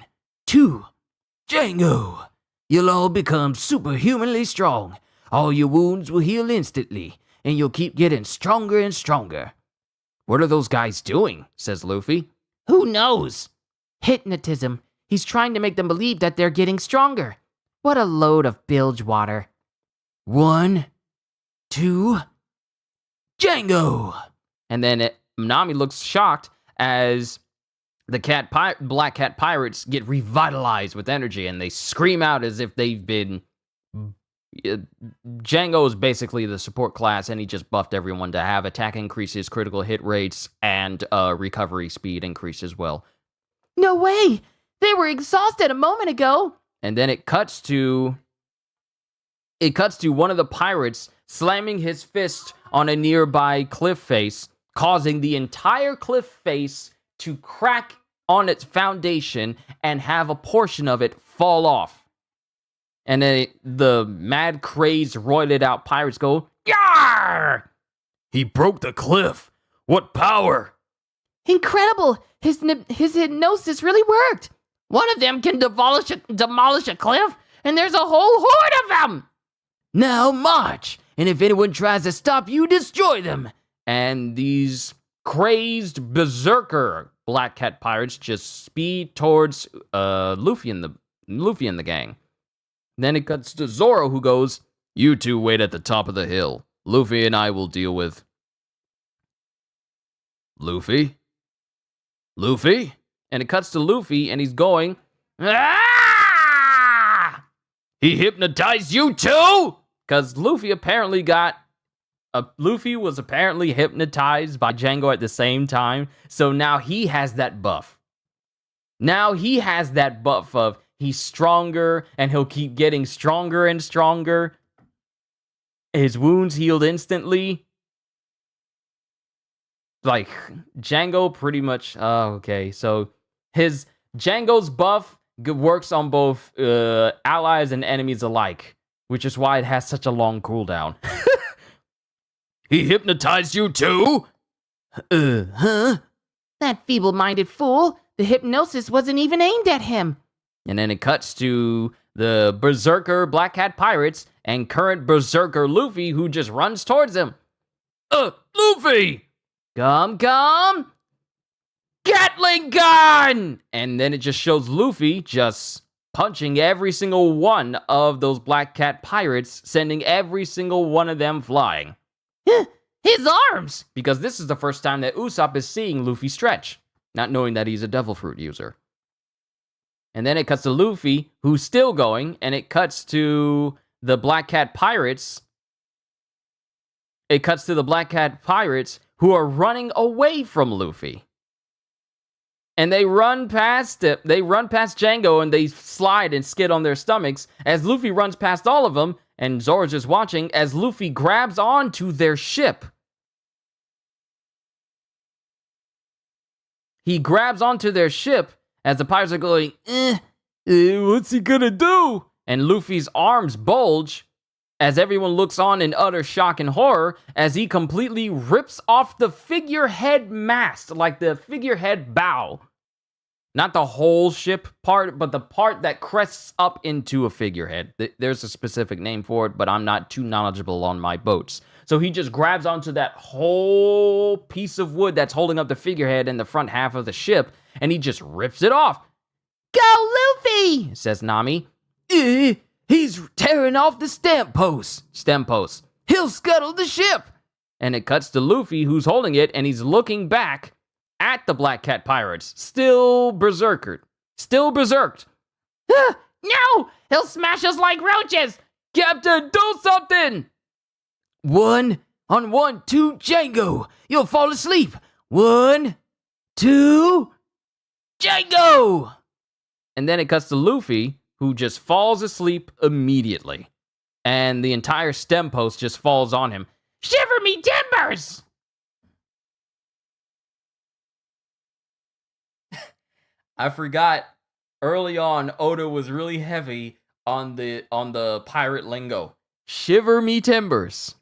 2, Django, you'll all become superhumanly strong. All your wounds will heal instantly, and you'll keep getting stronger and stronger. What are those guys doing? Says Luffy. Who knows? Hypnotism. He's trying to make them believe that they're getting stronger. What a load of bilge water. 1, 2, Django. And then Nami looks shocked as the Black Cat pirates get revitalized with energy, and they scream out as if they've been... Django is basically the support class, and he just buffed everyone to have attack increases, critical hit rates, and recovery speed increase as well. No way! They were exhausted a moment ago. And then it cuts to one of the pirates slamming his fist on a nearby cliff face, causing the entire cliff face to crack on its foundation and have a portion of it fall off. And then the mad, crazed, roided out pirates go, "Yarr!" He broke the cliff. What power! Incredible! His hypnosis really worked. One of them can demolish a cliff, and there's a whole horde of them! Now march, and if anyone tries to stop you, destroy them! And these crazed berserker Black Cat pirates just speed towards Luffy and the gang. Then it cuts to Zoro, who goes, "You two wait at the top of the hill. Luffy and I will deal with..." Luffy? Luffy? And it cuts to Luffy, and he's going, "Ah!" He hypnotized you too? Because Luffy was apparently hypnotized by Django at the same time, so now he has that buff. Now he has that buff of he's stronger and he'll keep getting stronger and stronger. His wounds healed instantly. Like, Django pretty much... okay, so Django's buff works on both allies and enemies alike, which is why it has such a long cooldown. He hypnotized you too? Huh? That feeble-minded fool. The hypnosis wasn't even aimed at him. And then it cuts to the Berserker Black Hat Pirates and current Berserker Luffy, who just runs towards him. Luffy! Come! Gatling gun! And then it just shows Luffy just punching every single one of those Black Cat Pirates, sending every single one of them flying. His arms! Because this is the first time that Usopp is seeing Luffy stretch, not knowing that he's a Devil Fruit user. And then it cuts to Luffy, who's still going, and it cuts to the Black Cat Pirates. It cuts to the Black Cat Pirates who are running away from Luffy. And they run past Django, and they slide and skid on their stomachs as Luffy runs past all of them, and Zoro's just watching as Luffy grabs onto their ship. He grabs onto their ship as the pirates are going, what's he gonna do? And Luffy's arms bulge as everyone looks on in utter shock and horror as he completely rips off the figurehead mast, like the figurehead bow. Not the whole ship part, but the part that crests up into a figurehead. There's a specific name for it, but I'm not too knowledgeable on my boats. So he just grabs onto that whole piece of wood that's holding up the figurehead in the front half of the ship, and he just rips it off. Go, Luffy! Says Nami. He's tearing off the stem post. He'll scuttle the ship. And it cuts to Luffy, who's holding it, and he's looking back at the Black Cat Pirates, still berserked. No! He'll smash us like roaches! Captain, do something! 1 on 1, 2, Django. You'll fall asleep. 1, 2, Django! And then it cuts to Luffy, who just falls asleep immediately. And the entire stem post just falls on him. Shiver me timbers! I forgot early on Oda was really heavy on the pirate lingo. Shiver me timbers.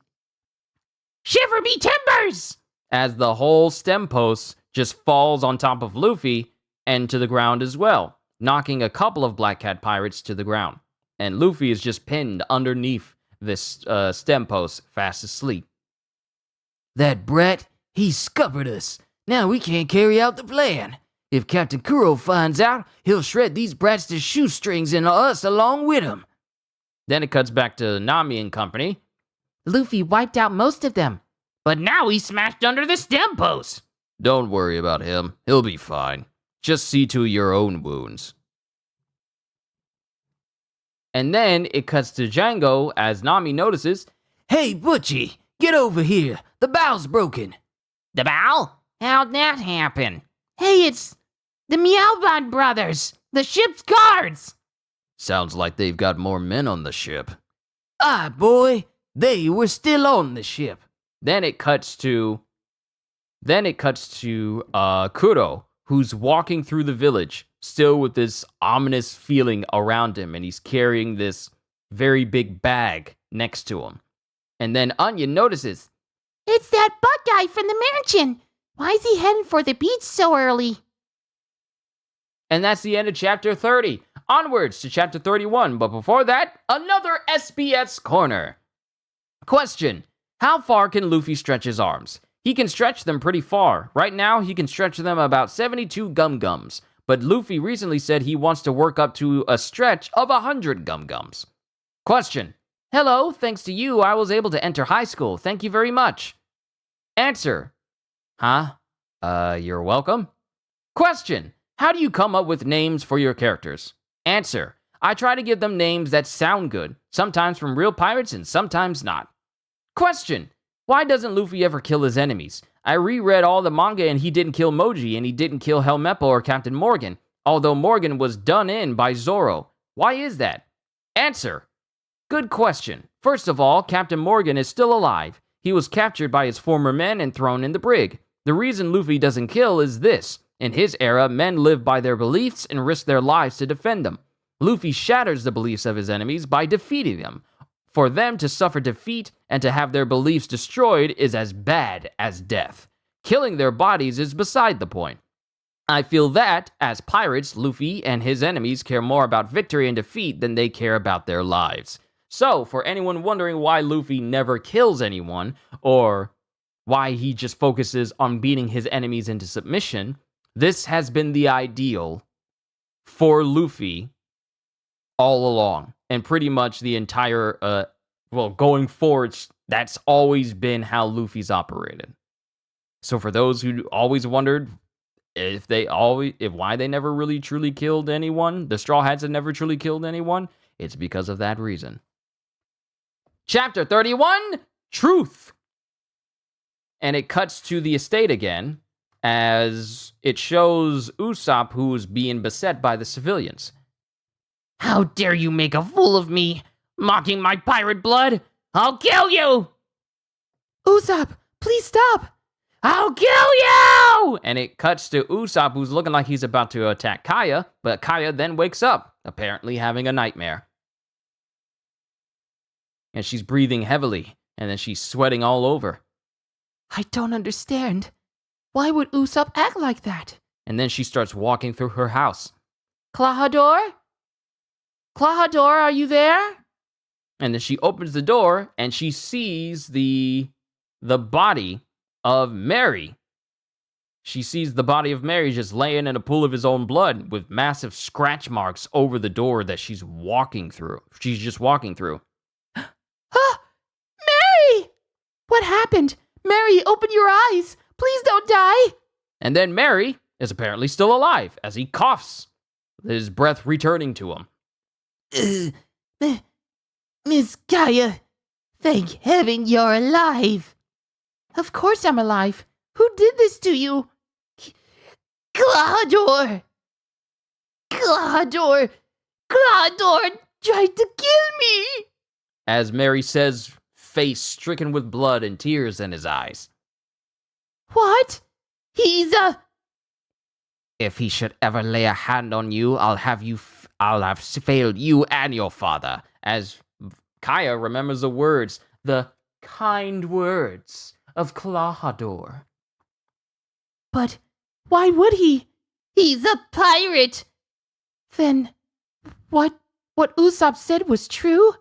Shiver me timbers! As the whole stem post just falls on top of Luffy and to the ground as well, knocking a couple of Black Cat Pirates to the ground. And Luffy is just pinned underneath this stem post, fast asleep. That brat, he scuppered us. Now we can't carry out the plan. If Captain Kuro finds out, he'll shred these brats to shoestrings and us along with him. Then it cuts back to Nami and company. Luffy wiped out most of them, but now he's smashed under the stem post. Don't worry about him. He'll be fine. Just see to your own wounds. And then it cuts to Django as Nami notices, Hey, Butchie, get over here. The bow's broken. The bow? How'd that happen? Hey, it's the Meowbot brothers, the ship's guards. Sounds like they've got more men on the ship. Aye, boy. They were still on the ship. Then it cuts to Kuro, who's walking through the village, still with this ominous feeling around him, and he's carrying this very big bag next to him. And then Onion notices, It's that butt guy from the mansion. Why is he heading for the beach so early? and that's the end of chapter 30. Onwards to chapter 31, but before that, another SBS Corner. Question: how far can Luffy stretch his arms? He can stretch them pretty far. Right now, he can stretch them about 72 gum-gums. But Luffy recently said he wants to work up to a stretch of 100 gum-gums. Question: hello, thanks to you, I was able to enter high school. Thank you very much. Answer: huh? You're welcome. Question: how do you come up with names for your characters? Answer: I try to give them names that sound good, sometimes from real pirates and sometimes not. Question: why doesn't Luffy ever kill his enemies? I reread all the manga and he didn't kill Moji and he didn't kill Helmeppo or Captain Morgan. although Morgan was done in by Zoro. Why is that? Answer. Good question. First of all, Captain Morgan is still alive. He was captured by his former men and thrown in the brig. The reason Luffy doesn't kill is this. In his era, men live by their beliefs and risk their lives to defend them. Luffy shatters the beliefs of his enemies by defeating them. For them to suffer defeat and to have their beliefs destroyed is as bad as death. Killing their bodies is beside the point. I feel that, as pirates, Luffy and his enemies care more about victory and defeat than they care about their lives. So, for anyone wondering why Luffy never kills anyone, or why he just focuses on beating his enemies into submission, this has been the ideal for Luffy all along. And pretty much the entire, going forward, that's always been how Luffy's operated. So for those who always wondered why they never really truly killed anyone, the Straw Hats had never truly killed anyone, it's because of that reason. Chapter 31, Truth. And it cuts to the estate again, as it shows Usopp, who's being beset by the civilians. How dare you make a fool of me, mocking my pirate blood? I'll kill you! Usopp, please stop! I'll kill you! And it cuts to Usopp, who's looking like he's about to attack Kaya, but Kaya then wakes up, apparently having a nightmare. And she's breathing heavily, and then she's sweating all over. I don't understand. Why would Usopp act like that? And then she starts walking through her house. Klahadore? Klahadore, are you there? And then she opens the door, and she sees the body of Mary. She sees the body of Mary just laying in a pool of his own blood with massive scratch marks over the door that she's walking through. She's just walking through. Ah! Mary! What happened? Mary, open your eyes! Please don't die! And then Mary is apparently still alive as he coughs, his breath returning to him. Miss Kaya, thank heaven you're alive. Of course I'm alive. Who did this to you? Klahadore! Klahadore! Klahadore tried to kill me! As Mary says, face stricken with blood and tears in his eyes. What? He's a... If he should ever lay a hand on you, I'll have failed you and your father. As Kaya remembers the kind words of Klahadore. But why would he? He's a pirate! Then what Usopp said was true?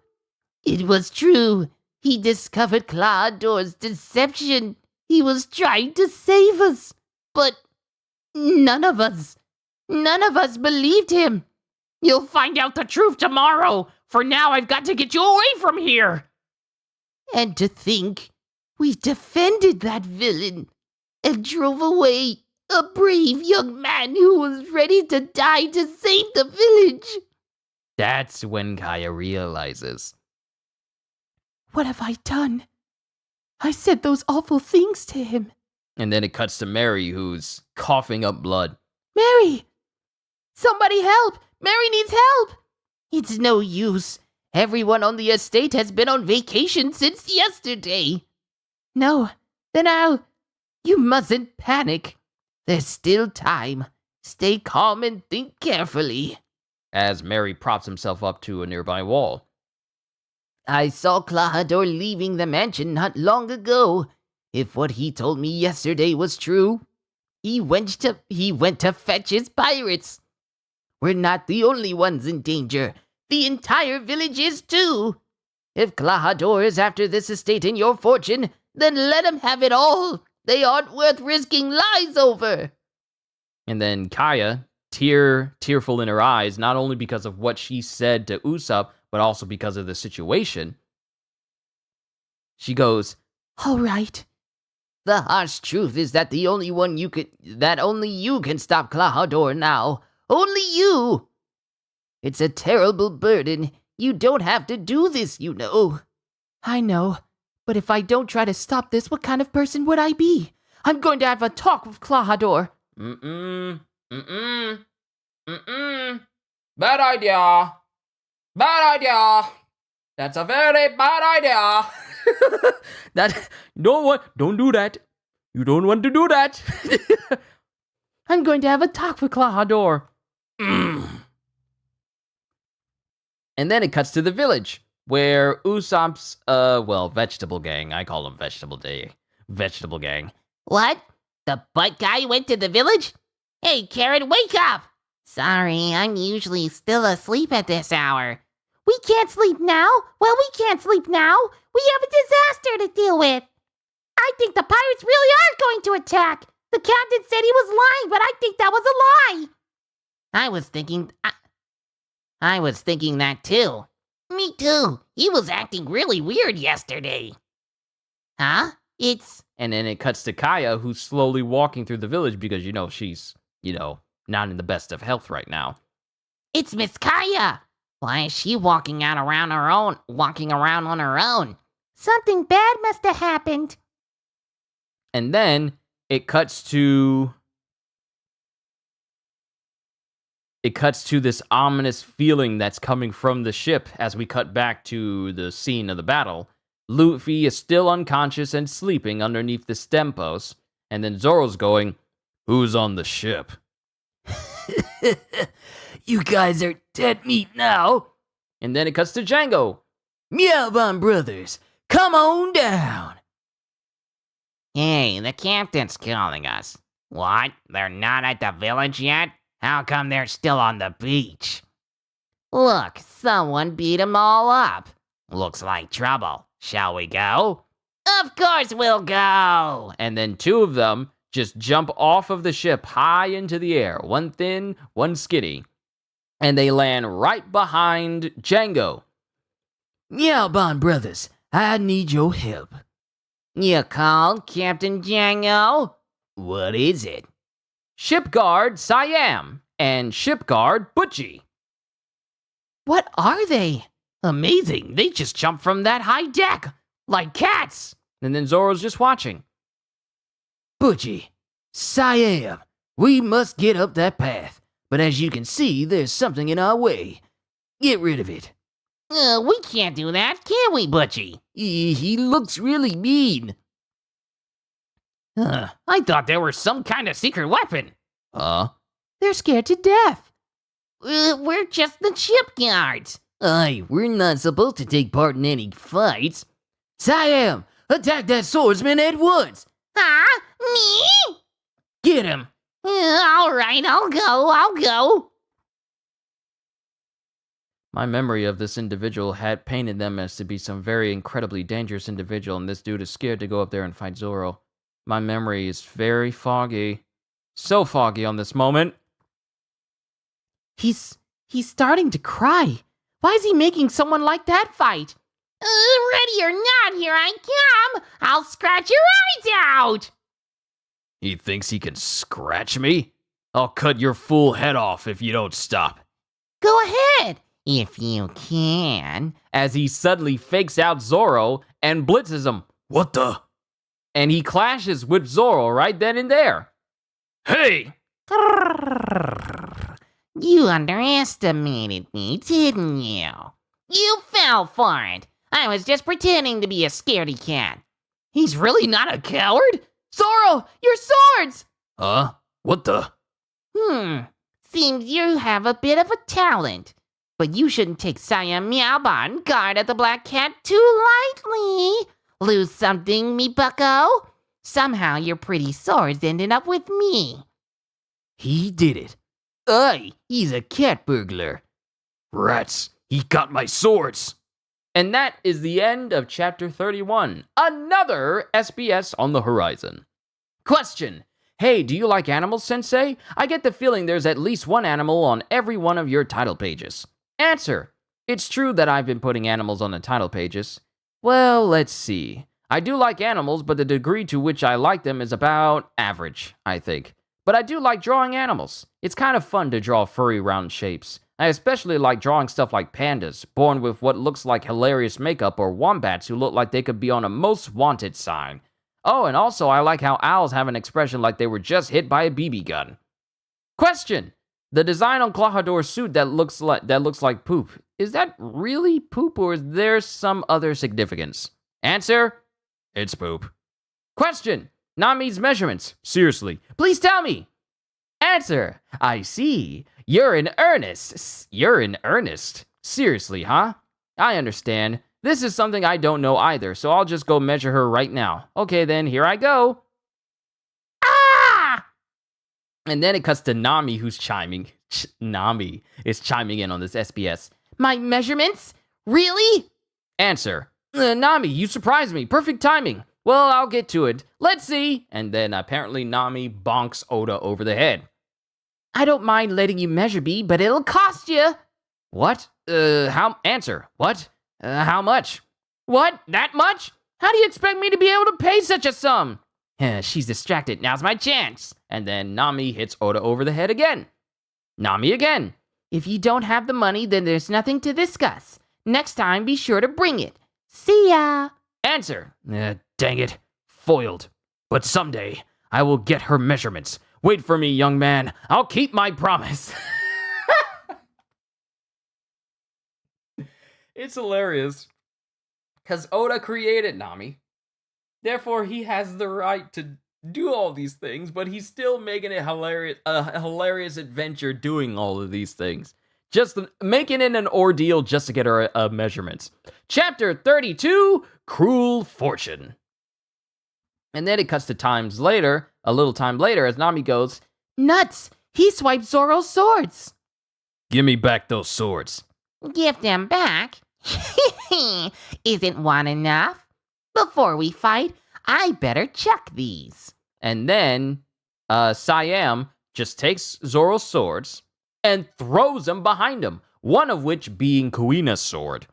It was true. He discovered Klahadore's deception. He was trying to save us. But none of us believed him. You'll find out the truth tomorrow. For now, I've got to get you away from here. And to think, we defended that villain and drove away a brave young man who was ready to die to save the village. That's when Kaya realizes. What have I done? I said those awful things to him. And then it cuts to Mary, who's coughing up blood. Mary! Somebody help! Mary needs help! It's no use. Everyone on the estate has been on vacation since yesterday. No, then You mustn't panic. There's still time. Stay calm and think carefully. As Mary props himself up to a nearby wall. I saw Klahadore leaving the mansion not long ago. If what he told me yesterday was true, he went to fetch his pirates. We're not the only ones in danger. The entire village is too. If Klahadore is after this estate and your fortune, then let him have it all. They aren't worth risking lives over. And then Kaya, tearful in her eyes, not only because of what she said to Usopp, but also because of the situation. She goes, all right. The harsh truth is that only you can stop Klahadore now. Only you. It's a terrible burden. You don't have to do this, you know. I know. But if I don't try to stop this, what kind of person would I be? I'm going to have a talk with Klahadore. Bad idea. Bad idea. That's a very bad idea. Don't do that. You don't want to do that. I'm going to have a talk with Klahadore. And then it cuts to the village, where Usopp's, vegetable gang. I call them Vegetable gang. What? The butt guy went to the village? Hey, Karen, wake up! Sorry, I'm usually still asleep at this hour. We can't sleep now? Well, we can't sleep now. We have a disaster to deal with. I think the pirates really are going to attack. The captain said he was lying, but I think that was a lie. I was thinking that too. Me too. He was acting really weird yesterday. Huh? And then it cuts to Kaya, who's slowly walking through the village because, she's, not in the best of health right now. It's Miss Kaya. Why is she walking around on her own? Something bad must have happened. And then it cuts to this ominous feeling that's coming from the ship as we cut back to the scene of the battle. Luffy is still unconscious and sleeping underneath the stem post, and then Zoro's going, "Who's on the ship?" You guys are dead meat now. And then it cuts to Django. Meowbon brothers, come on down. Hey, the captain's calling us. What? They're not at the village yet? How come they're still on the beach? Look, someone beat 'em all up. Looks like trouble. Shall we go? Of course we'll go! And then two of them just jump off of the ship high into the air, one thin, one skinny, and they land right behind Django. Meowbon brothers, I need your help. You called Captain Django? What is it? Ship guard Siam and ship guard Butchie. What are they? Amazing, they just jumped from that high deck, like cats. And then Zoro's just watching. Butchie, Siam, we must get up that path. But as you can see, there's something in our way. Get rid of it. We can't do that, can we, Butchie? He looks really mean. I thought there was some kind of secret weapon. They're scared to death. We're just the ship guards. Aye, we're not supposed to take part in any fights. Siam, attack that swordsman at once. Huh? Me? Get him. All right, I'll go. My memory of this individual had painted them as to be some very incredibly dangerous individual, and this dude is scared to go up there and fight Zoro. My memory is very foggy. So foggy on this moment. He's starting to cry. Why is he making someone like that fight? Ready or not, here I come. I'll scratch your eyes out. He thinks he can scratch me? I'll cut your fool head off if you don't stop. Go ahead, if you can. As he suddenly fakes out Zoro and blitzes him. What the? And he clashes with Zoro right then and there. Hey! You underestimated me, didn't you? You fell for it. I was just pretending to be a scaredy cat. He's really not a coward? Zoro, your swords! What the? Seems you have a bit of a talent. But you shouldn't take Siam Meowbon, guard of the Black Cat, too lightly. Lose something, me bucko? Somehow your pretty swords ended up with me. He did it. Aye, he's a cat burglar. Rats, he got my swords. And that is the end of chapter 31. Another SBS on the horizon. Question. Hey, do you like animals, Sensei? I get the feeling there's at least one animal on every one of your title pages. Answer. It's true that I've been putting animals on the title pages. Well, let's see. I do like animals, but the degree to which I like them is about average, I think. But I do like drawing animals. It's kind of fun to draw furry round shapes. I especially like drawing stuff like pandas, born with what looks like hilarious makeup, or wombats who look like they could be on a most wanted sign. Oh, and also I like how owls have an expression like they were just hit by a BB gun. Question. The design on Klahador's suit that looks like poop. Is that really poop, or is there some other significance? Answer: it's poop. Question: Nami's measurements. Seriously, please tell me. Answer: I see. You're in earnest. Seriously, huh? I understand. This is something I don't know either, so I'll just go measure her right now. Okay then, here I go. And then it cuts to Nami, who's chiming. Nami is chiming in on this SBS. My measurements? Really? Answer: Nami, you surprised me. Perfect timing. Well, I'll get to it. Let's see. And then apparently Nami bonks Oda over the head. I don't mind letting you measure me, but it'll cost you. What? Answer. What? How much? What? That much? How do you expect me to be able to pay such a sum? She's distracted. Now's my chance. And then Nami hits Oda over the head again. Nami again. If you don't have the money, then there's nothing to discuss. Next time, be sure to bring it. See ya. Answer. Dang it. Foiled. But someday, I will get her measurements. Wait for me, young man. I'll keep my promise. It's hilarious. Because Oda created Nami. Therefore, he has the right to do all these things, but he's still making it a hilarious adventure doing all of these things. Just making it an ordeal just to get her measurements. Chapter 32, Cruel Fortune. And then it cuts to a little time later, as Nami goes, Nuts! He swiped Zoro's swords. Give me back those swords. Give them back? Isn't one enough? Before we fight, I better check these. And then Siam just takes Zoro's swords and throws them behind him, one of which being Kuina's sword.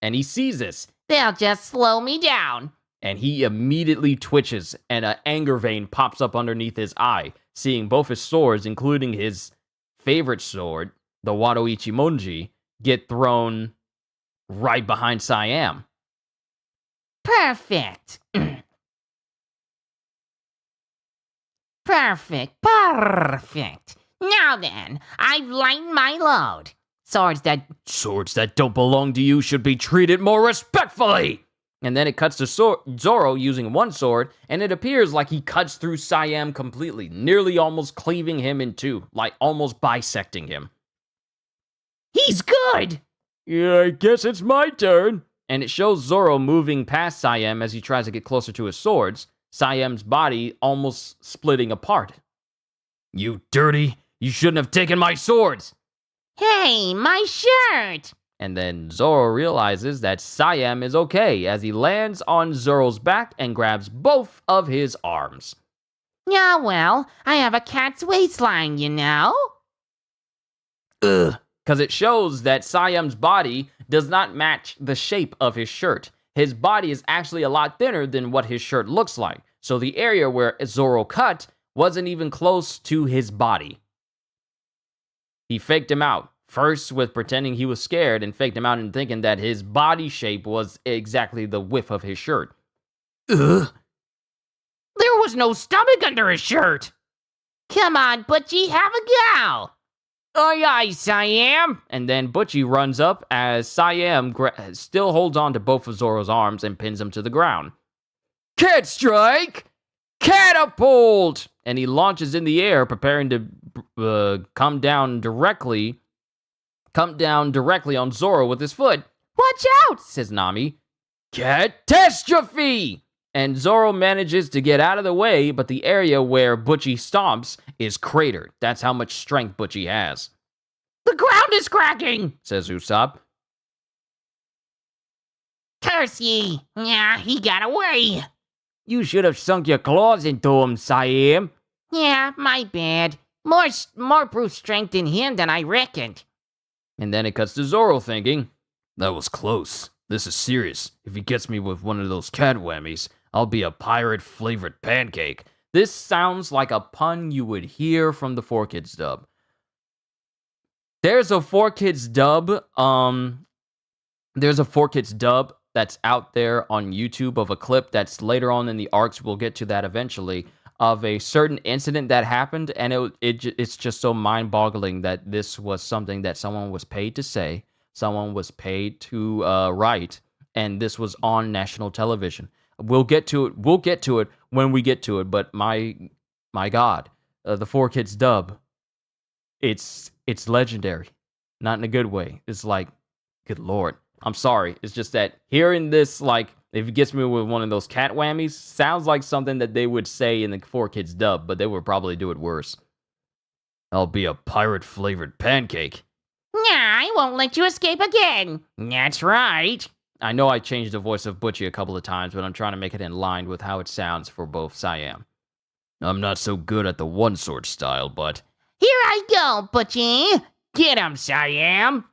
And he sees this. They'll just slow me down. And he immediately twitches, and an anger vein pops up underneath his eye, seeing both his swords, including his favorite sword, the Wado Ichimonji, get thrown right behind Siam. Perfect. Perfect. Now then, I've lightened my load. Swords that don't belong to you should be treated more respectfully. And then it cuts to Zoro using one sword, and it appears like he cuts through Siam completely, nearly almost cleaving him in two, like almost bisecting him. He's good! Yeah, I guess it's my turn. And it shows Zoro moving past Siam as he tries to get closer to his swords, Siam's body almost splitting apart. You dirty! You shouldn't have taken my swords! Hey, my shirt! And then Zoro realizes that Siam is okay as he lands on Zoro's back and grabs both of his arms. Yeah, well, I have a cat's waistline, you know? Ugh. Because it shows that Siam's body does not match the shape of his shirt. His body is actually a lot thinner than what his shirt looks like. So the area where Zoro cut wasn't even close to his body. He faked him out. First with pretending he was scared, and faked him out and thinking that his body shape was exactly the width of his shirt. Ugh. There was no stomach under his shirt. Come on, Butchie, have a go. Aye, Siam! And then Butchie runs up as Siam still holds on to both of Zoro's arms and pins him to the ground. Cat strike! Catapult! And he launches in the air, preparing to come down directly on Zoro with his foot. Watch out, says Nami. Catastrophe! And Zoro manages to get out of the way, but the area where Butchie stomps is cratered. That's how much strength Butchie has. The ground is cracking, says Usopp. Curse ye! Yeah, he got away. You should have sunk your claws into him, Siam. Yeah, my bad. More brute strength in him than I reckoned. And then it cuts to Zoro thinking, that was close. This is serious. If he gets me with one of those cat whammies, I'll be a pirate-flavored pancake. This sounds like a pun you would hear from the 4Kids dub. There's a 4Kids dub that's out there on YouTube of a clip that's later on in the arcs. We'll get to that eventually. of a certain incident that happened, and it's just so mind-boggling that this was something that someone was paid to say, someone was paid to write, and this was on national television. We'll get to it. We'll get to it when we get to it. But my God, the 4Kids dub, it's legendary, not in a good way. It's like, good Lord. I'm sorry. It's just that hearing this, like, if it gets me with one of those cat whammies, sounds like something that they would say in the 4Kids dub, but they would probably do it worse. I'll be a pirate-flavored pancake. Nah, I won't let you escape again. That's right. I know I changed the voice of Butchie a couple of times, but I'm trying to make it in line with how it sounds for both Siam. I'm not so good at the one-sword style, but... Here I go, Butchie. Get him, Siam.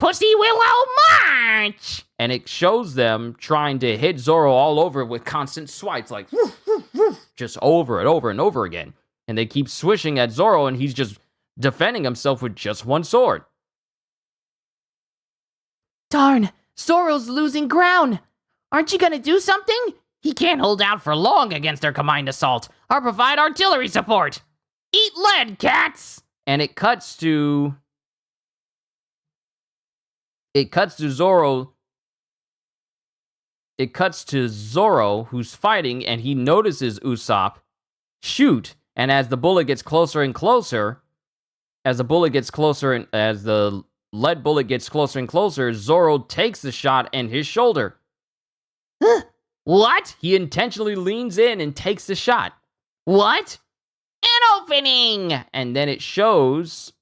Pussy Willow March! And it shows them trying to hit Zoro all over with constant swipes, like, woof, woof, woof, just over and over and over again. And they keep swishing at Zoro, and he's just defending himself with just one sword. Darn, Zoro's losing ground. Aren't you gonna do something? He can't hold out for long against our combined assault, or provide artillery support. Eat lead, cats! And it cuts to Zoro. It cuts to Zoro, who's fighting, and he notices Usopp shoot. And as the bullet gets closer and closer, as the lead bullet gets closer and closer, Zoro takes the shot in his shoulder. What? He intentionally leans in and takes the shot. What? An opening! And then it shows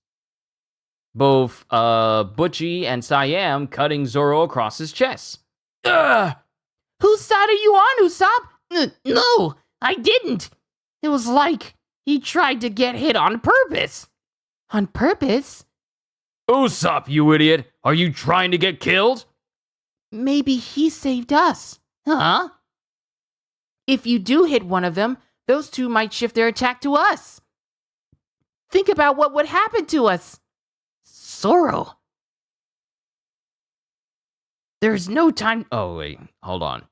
both Butchie and Siam cutting Zoro across his chest. Ugh! Whose side are you on, Usopp? No, I didn't. It was like he tried to get hit on purpose. On purpose? Usopp, you idiot! Are you trying to get killed? Maybe he saved us. Huh? If you do hit one of them, those two might shift their attack to us. Think about what would happen to us. Zoro. There's no time. Oh, wait, hold on.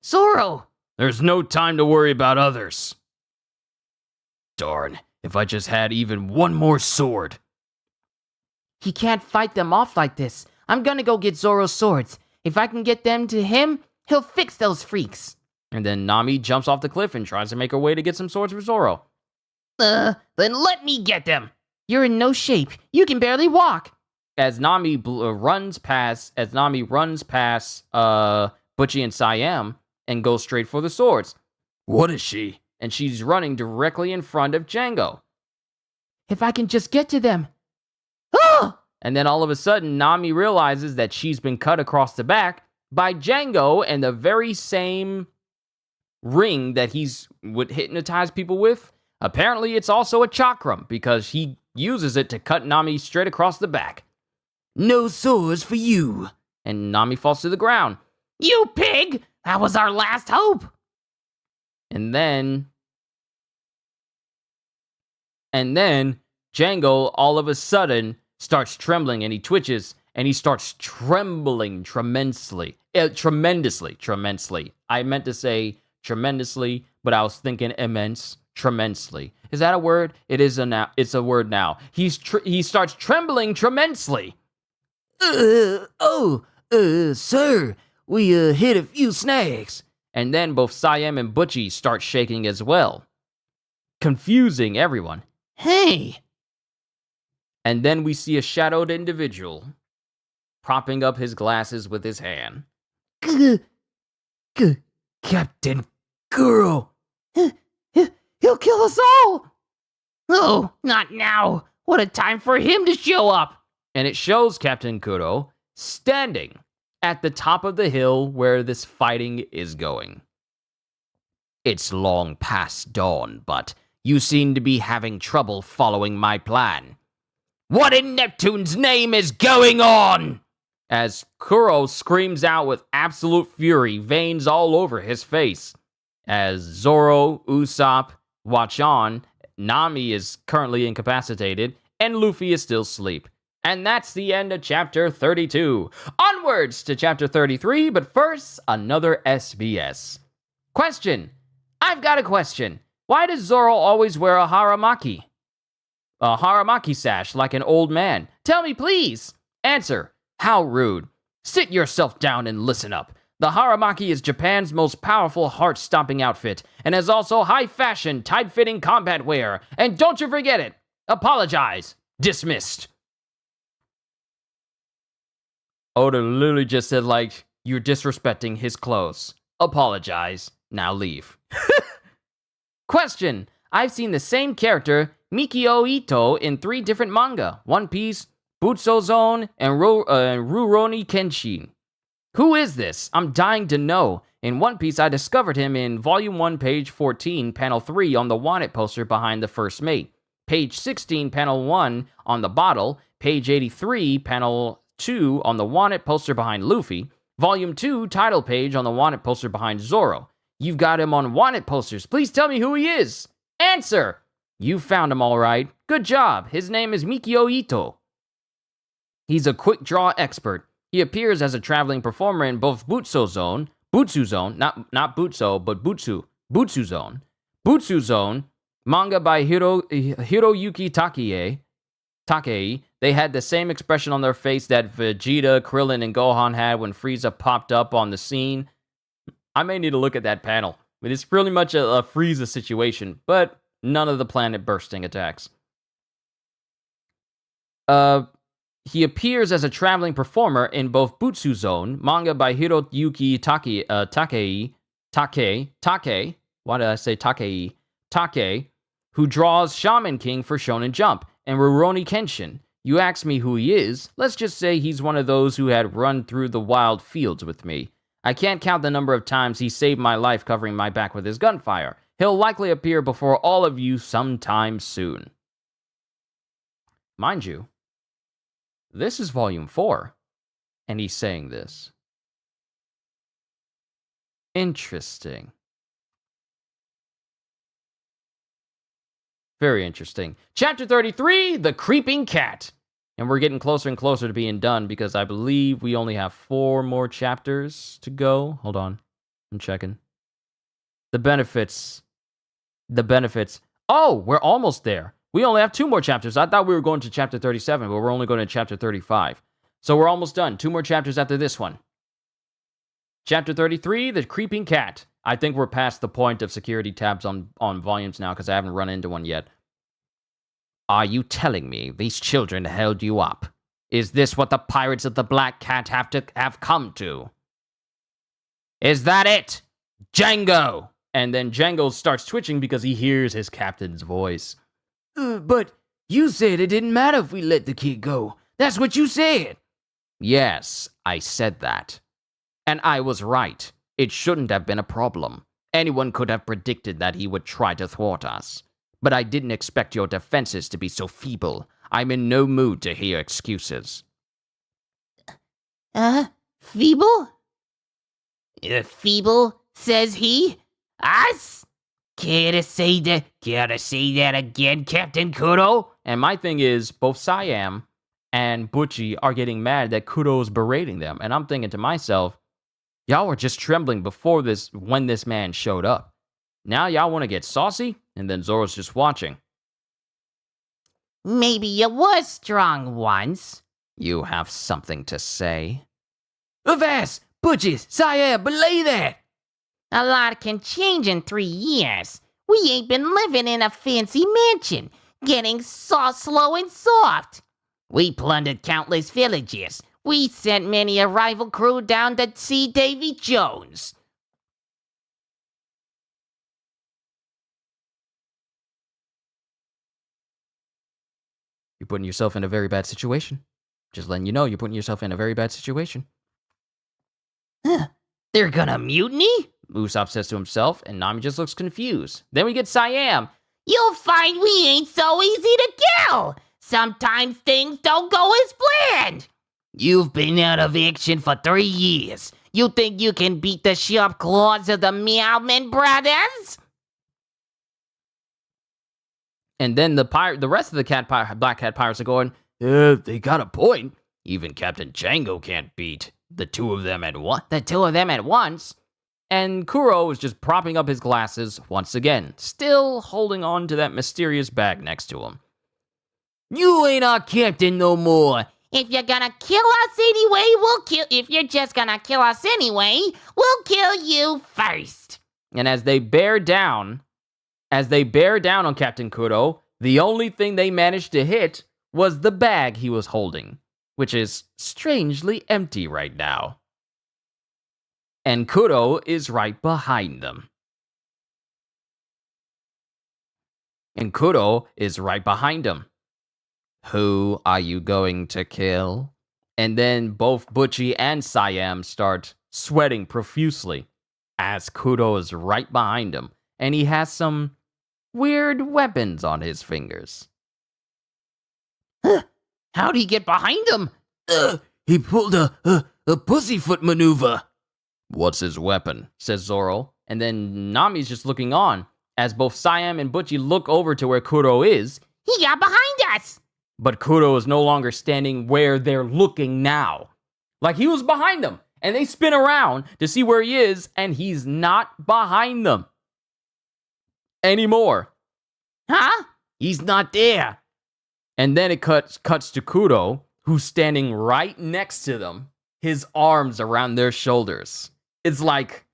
Zoro. There's no time to worry about others. Darn, if I just had even one more sword. He can't fight them off like this. I'm gonna go get Zoro's swords. If I can get them to him, he'll fix those freaks. And then Nami jumps off the cliff and tries to make her way to get some swords for Zoro. Then let me get them. You're in no shape. You can barely walk. As Nami runs past Butchie and Siam and goes straight for the swords. What is she? And she's running directly in front of Django. If I can just get to them. Oh! And then all of a sudden, Nami realizes that she's been cut across the back by Django and the very same ring that he's would hypnotize people with. Apparently, it's also a chakram because he uses it to cut Nami straight across the back. No swords for you. And Nami falls to the ground. You pig! That was our last hope. And then Django all of a sudden starts trembling and he twitches and he starts trembling tremendously. Tremendously. I meant to say tremendously, but I was thinking immense. Tremendously. Is that a word? It is it's a word now. He starts trembling tremendously. Sir, we hit a few snags. And then both Siam and Butchie start shaking as well, confusing everyone. Hey! And then we see a shadowed individual propping up his glasses with his hand. Captain Kuro. He'll kill us all! Oh, not now. What a time for him to show up! And it shows Captain Kuro standing at the top of the hill where this fighting is going. It's long past dawn, but you seem to be having trouble following my plan. What in Neptune's name is going on? As Kuro screams out with absolute fury, veins all over his face. As Zoro, Usopp watch on, Nami is currently incapacitated, and Luffy is still asleep. And that's the end of chapter 32. Onwards to chapter 33, but first, another SBS. Question. I've got a question. Why does Zoro always wear a haramaki? A haramaki sash like an old man. Tell me, please. Answer. How rude. Sit yourself down and listen up. The haramaki is Japan's most powerful heart-stomping outfit, and is also high-fashion, tight-fitting combat wear. And don't you forget it. Apologize. Dismissed. Oda literally just said, like, you're disrespecting his clothes. Apologize. Now leave. Question. I've seen the same character, Mikio Ito, in 3 different manga. One Piece, Butsu Zone, and Rurouni Kenshin. Who is this? I'm dying to know. In One Piece, I discovered him in Volume 1, page 14, panel 3 on the wanted poster behind the first mate. Page 16, panel 1 on the bottle. Page 83, panel 2 on the wanted poster behind Luffy. Volume 2, title page on the wanted poster behind Zoro. You've got him on wanted posters. Please tell me who he is. Answer. You found him all right. Good job. His name is Mikio Ito. He's a quick draw expert. He appears as a traveling performer in both Butsu Zone, not Butsu, but Butsu Zone, manga by Hiroyuki Takei. They had the same expression on their face that Vegeta, Krillin, and Gohan had when Frieza popped up on the scene. I may need to look at that panel. I mean, it's pretty much a Frieza situation, but none of the planet bursting attacks. He appears as a traveling performer in both Butsu Zone, manga by Hiroyuki Takei. Why did I say Takei? Takei, who draws Shaman King for Shonen Jump, and Rurouni Kenshin. You ask me who he is, let's just say he's one of those who had run through the wild fields with me. I can't count the number of times he saved my life covering my back with his gunfire. He'll likely appear before all of you sometime soon. Mind you, this is Volume 4, and he's saying this. Interesting. Very interesting. Chapter 33, The Creeping Cat. And we're getting closer and closer to being done because I believe we only have 4 more chapters to go. Hold on. I'm checking. The benefits. Oh, we're almost there. We only have 2 more chapters. I thought we were going to chapter 37, but we're only going to chapter 35. So we're almost done. 2 more chapters after this one. Chapter 33, The Creeping Cat. I think we're past the point of security tabs on volumes now because I haven't run into one yet. Are you telling me these children held you up? Is this what the pirates of the Black Cat have come to? Is that it? Django! And then Django starts twitching because he hears his captain's voice. But you said it didn't matter if we let the kid go. That's what you said. Yes, I said that. And I was right. It shouldn't have been a problem. Anyone could have predicted that he would try to thwart us. But I didn't expect your defenses to be so feeble. I'm in no mood to hear excuses. Feeble? Feeble, says he? Us? Care to say that again, Captain Kuro? And my thing is, both Siam and Butchie are getting mad that Kuro's berating them. And I'm thinking to myself, y'all were just trembling before this when this man showed up. Now y'all want to get saucy? And then Zoro's just watching. Maybe you was strong once. You have something to say? Avast! Butchies! Siam, belay that! A lot can change in 3 years. We ain't been living in a fancy mansion, getting slow and soft. We plundered countless villages. We sent many a rival crew down to see Davy Jones. You're putting yourself in a very bad situation. Just letting you know, you're putting yourself in a very bad situation. They're gonna mutiny? Usopp says to himself, and Nami just looks confused. Then we get Siam. You'll find we ain't so easy to kill. Sometimes things don't go as planned. You've been out of action for 3 years. You think you can beat the sharp claws of the Meowman brothers? And then the rest of the Black Cat pirates are going, they got a point. Even Captain Django can't beat the 2 of them at once. The 2 of them at once? And Kuro is just propping up his glasses once again, still holding on to that mysterious bag next to him. You ain't our captain no more. If you're gonna kill us anyway, if you're just gonna kill us anyway, we'll kill you first. And as they bear down on Captain Kuro, the only thing they managed to hit was the bag he was holding, which is strangely empty right now. And Kuro is right behind them. Who are you going to kill? And then both Butchie and Siam start sweating profusely as Kuro is right behind him, and he has some weird weapons on his fingers. How'd he get behind him? He pulled a pussyfoot maneuver. What's his weapon? Says Zoro, and then Nami's just looking on as both Siam and Butchie look over to where Kuro is. He got behind us. But Kuro is no longer standing where they're looking now. Like he was behind them. And they spin around to see where he is, and he's not behind them anymore. Huh? He's not there. And then it cuts to Kuro, who's standing right next to them, his arms around their shoulders. It's like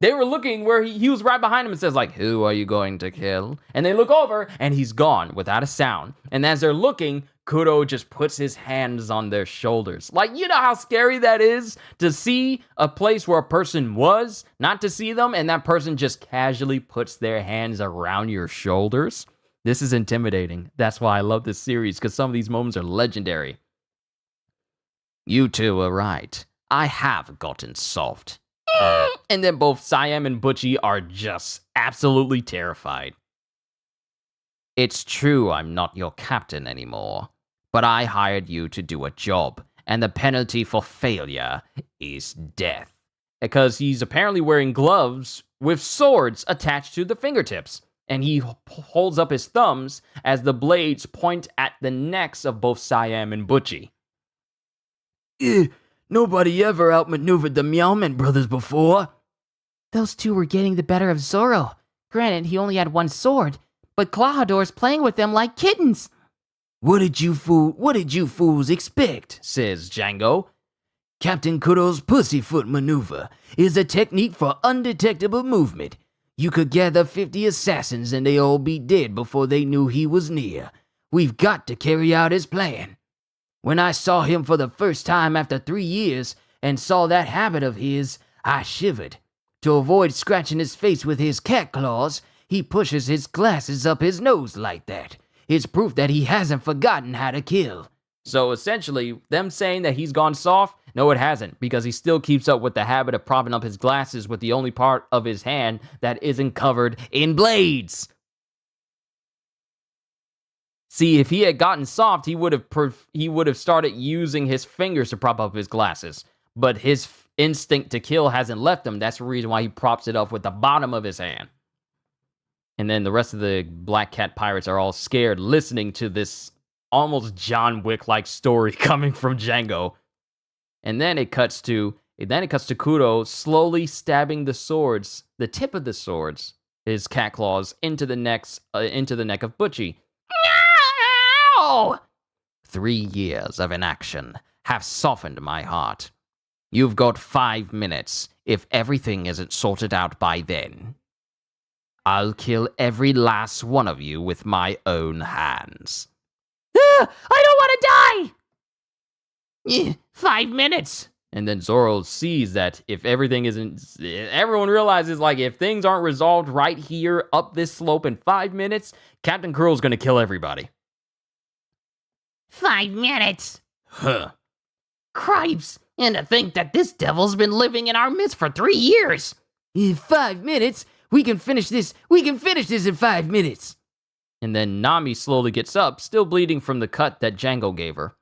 they were looking where he was right behind him and says, like, who are you going to kill? And they look over, and he's gone without a sound. And as they're looking, Kuro just puts his hands on their shoulders. Like, you know how scary that is? To see a place where a person was, not to see them, and that person just casually puts their hands around your shoulders. This is intimidating. That's why I love this series, because some of these moments are legendary. You two are right. I have gotten soft. And then both Siam and Butchie are just absolutely terrified. It's true I'm not your captain anymore, but I hired you to do a job, and the penalty for failure is death. Because he's apparently wearing gloves with swords attached to the fingertips, and he holds up his thumbs as the blades point at the necks of both Siam and Butchie. Nobody ever outmaneuvered the Meowman brothers before. Those two were getting the better of Zoro. Granted, he only had one sword, but Klahador's playing with them like kittens. What did you fools expect? Says Django. Captain Kuro's pussyfoot maneuver is a technique for undetectable movement. You could gather 50 assassins and they all be dead before they knew he was near. We've got to carry out his plan. When I saw him for the first time after 3 years and saw that habit of his, I shivered. To avoid scratching his face with his cat claws, he pushes his glasses up his nose like that. It's proof that he hasn't forgotten how to kill. So essentially, them saying that he's gone soft, no it hasn't, because he still keeps up with the habit of propping up his glasses with the only part of his hand that isn't covered in blades. See, if he had gotten soft, he would have started using his fingers to prop up his glasses. But his instinct to kill hasn't left him. That's the reason why he props it up with the bottom of his hand. And then the rest of the Black Cat pirates are all scared, listening to this almost John Wick-like story coming from Django. And then it cuts to Kuro slowly stabbing the tip of the swords, his cat claws, into the neck of Butchie. No! 3 years of inaction have softened my heart. You've got 5 minutes. If everything isn't sorted out by then, I'll kill every last one of you with my own hands. I don't want to die! 5 minutes. And then Zoro sees that if everything isn't... Everyone realizes, like, if things aren't resolved right here up this slope in 5 minutes, Captain Kuro's gonna kill everybody. 5 minutes. Huh. Cripes. And to think that this devil's been living in our midst for 3 years. In 5 minutes? We can finish this in 5 minutes. And then Nami slowly gets up, still bleeding from the cut that Django gave her.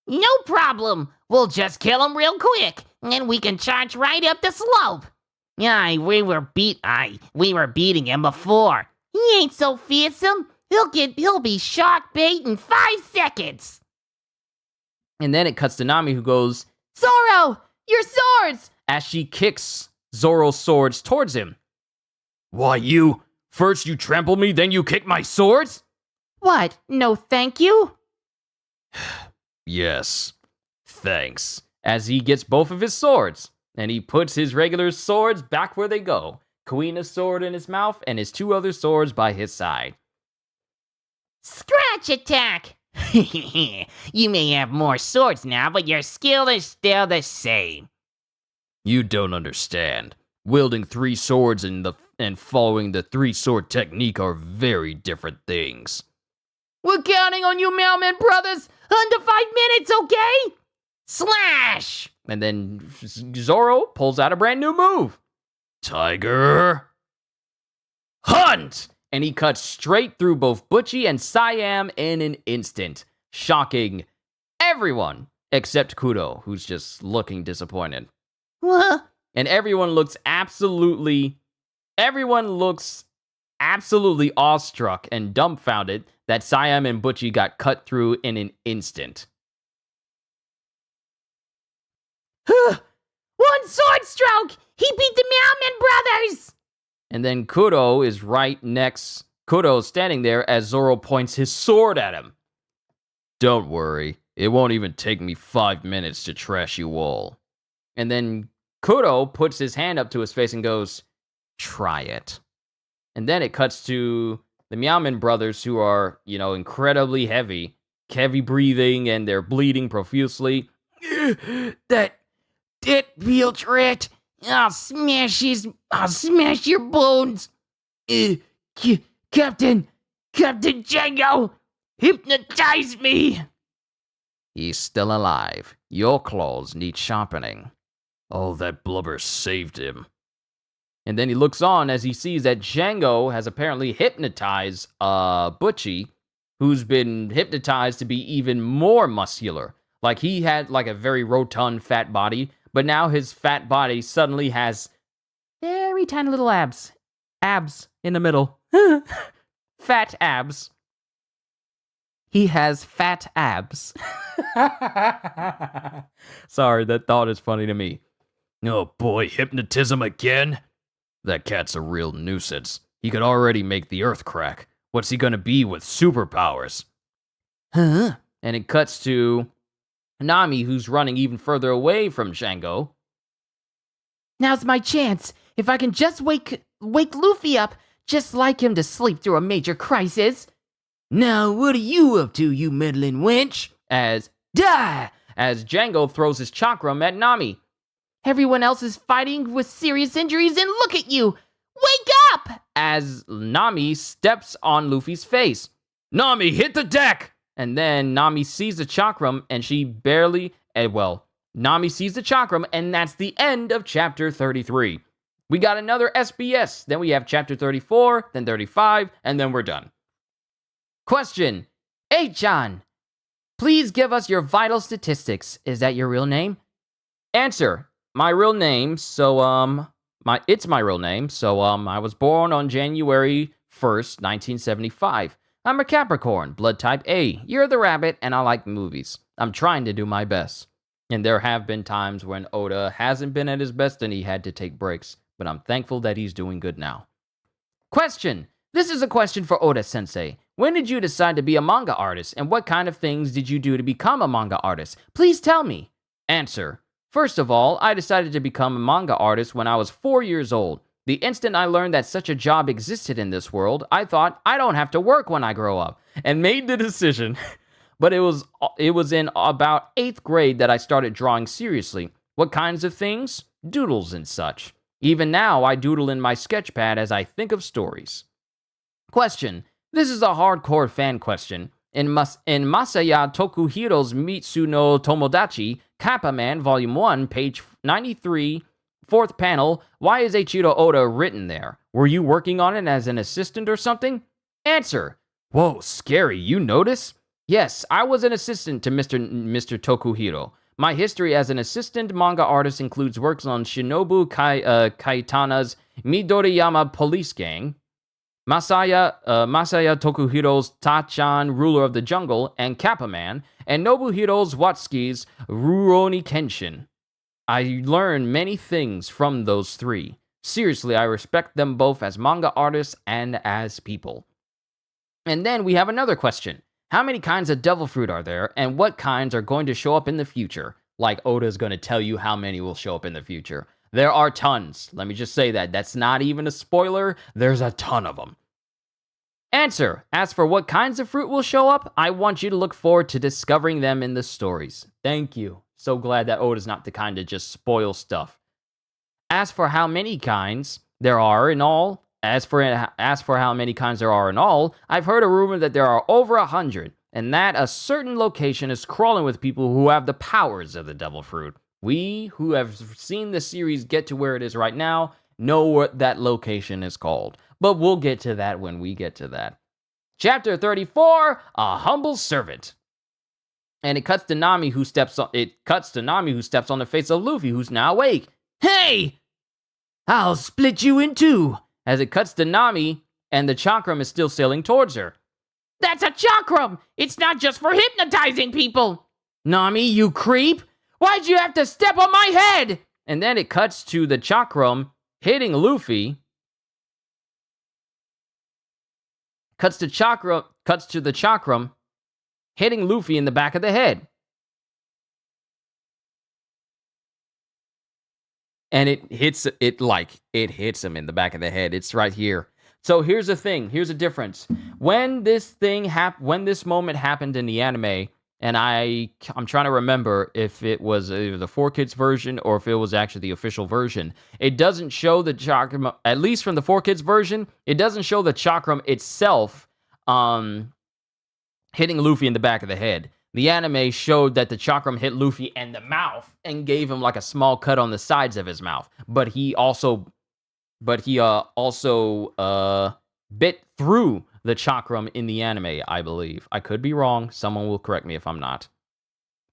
No problem. We'll just kill him real quick, and we can charge right up the slope. We were beating him before. He ain't so fearsome. He'll be shark bait in 5 seconds. And then it cuts to Nami, who goes, Zoro! Your swords! As she kicks Zoro's swords towards him. Why you? First you trample me, then you kick my swords? What? No thank you? Yes. Thanks. As he gets both of his swords, and he puts his regular swords back where they go. Kuina's sword in his mouth, and his 2 other swords by his side. Scratch attack! You may have more swords now, but your skill is still the same. You don't understand. Wielding 3 swords and following the 3-sword technique are very different things. We're counting on you, Mailman brothers! Under 5 minutes, okay? Slash! And then Zoro pulls out a brand new move. Tiger! Hunt! And he cuts straight through both Butchie and Siam in an instant, shocking everyone except Kuro, who's just looking disappointed. What? And everyone looks absolutely awestruck and dumbfounded that Siam and Butchie got cut through in an instant. One sword stroke! He beat the Meowman brothers! And then Kuro's standing there as Zoro points his sword at him. Don't worry, it won't even take me 5 minutes to trash you all. And then Kuro puts his hand up to his face and goes, try it. And then it cuts to the Meowman brothers, who are, incredibly heavy breathing, and they're bleeding profusely. That feel tricked. I'll smash your bones. Captain Django, hypnotize me. He's still alive. Your claws need sharpening. Oh, that blubber saved him. And then he looks on as he sees that Django has apparently hypnotized Butchie, who's been hypnotized to be even more muscular. Like, he had a very rotund fat body, but now his fat body suddenly has very tiny little abs. Abs in the middle. Fat abs. He has fat abs. Sorry, that thought is funny to me. Oh boy, hypnotism again? That cat's a real nuisance. He could already make the earth crack. What's he gonna be with superpowers? Huh? And it cuts to Nami, who's running even further away from Django. Now's my chance. If I can just wake Luffy up, just like him to sleep through a major crisis. Now, what are you up to, you meddling wench? As Django throws his chakram at Nami. Everyone else is fighting with serious injuries, and look at you! Wake up! As Nami steps on Luffy's face. Nami, hit the deck! And then Nami sees the chakram, and Nami sees the chakram, and that's the end of chapter 33. We got another SBS, then we have chapter 34, then 35, and then we're done. Question: Chan, please give us your vital statistics. Is that your real name? Answer: my real name, it's my real name, I was born on January 1st, 1975. I'm a Capricorn, blood type A. You're the rabbit, and I like movies. I'm trying to do my best. And there have been times when Oda hasn't been at his best and he had to take breaks, but I'm thankful that he's doing good now. Question: this is a question for Oda-sensei. When did you decide to be a manga artist, and what kind of things did you do to become a manga artist? Please tell me. Answer: first of all, I decided to become a manga artist when I was 4 years old. The instant I learned that such a job existed in this world, I thought, I don't have to work when I grow up, and made the decision. But it was in about 8th grade that I started drawing seriously. What kinds of things? Doodles and such. Even now, I doodle in my sketchpad as I think of stories. Question: this is a hardcore fan question. In Masaya Tokuhiro's Mitsu no Tomodachi, Kappa Man, Volume 1, page 93, 4th panel, why is Eiichiro Oda written there? Were you working on it as an assistant or something? Answer: whoa, scary, you notice? Yes, I was an assistant to Mr. Tokuhiro. My history as an assistant manga artist includes works on Shinobu Kaitana's Midoriyama Police Gang, Masaya Tokuhiro's Ta-chan, Ruler of the Jungle, and Kappa Man, and Nobuhiro Watsuki's Rurouni Kenshin. I learned many things from those three. Seriously, I respect them both as manga artists and as people. And then we have another question. How many kinds of devil fruit are there, and what kinds are going to show up in the future? Like Oda's going to tell you how many will show up in the future. There are tons. Let me just say that. That's not even a spoiler. There's a ton of them. Answer. As for what kinds of fruit will show up, I want you to look forward to discovering them in the stories. Thank you. So glad that Oda's not the kind to just spoil stuff. As for how many kinds there are in all, I've heard a rumor that there are over 100, and that a certain location is crawling with people who have the powers of the devil fruit. We, who have seen the series get to where it is right now, know what that location is called. But we'll get to that when we get to that. Chapter 34, A Humble Servant. And it cuts to Nami who steps on the face of Luffy, who's now awake. Hey! I'll split you in two. As it cuts to Nami, and the chakram is still sailing towards her. That's a chakram! It's not just for hypnotizing people! Nami, you creep! Why'd you have to step on my head? And then it cuts to the chakram hitting Luffy. Cuts to the chakram hitting Luffy in the back of the head. And it hits him in the back of the head. It's right here. So here's the thing. Here's the difference. When this moment happened in the anime, and I'm trying to remember if it was either the 4Kids version or if it was actually the official version. It doesn't show the chakram, at least from the 4Kids version, it doesn't show the chakram itself hitting Luffy in the back of the head. The anime showed that the chakram hit Luffy in the mouth and gave him like a small cut on the sides of his mouth. But he also bit through the chakram in the anime, I believe. I could be wrong. Someone will correct me if I'm not.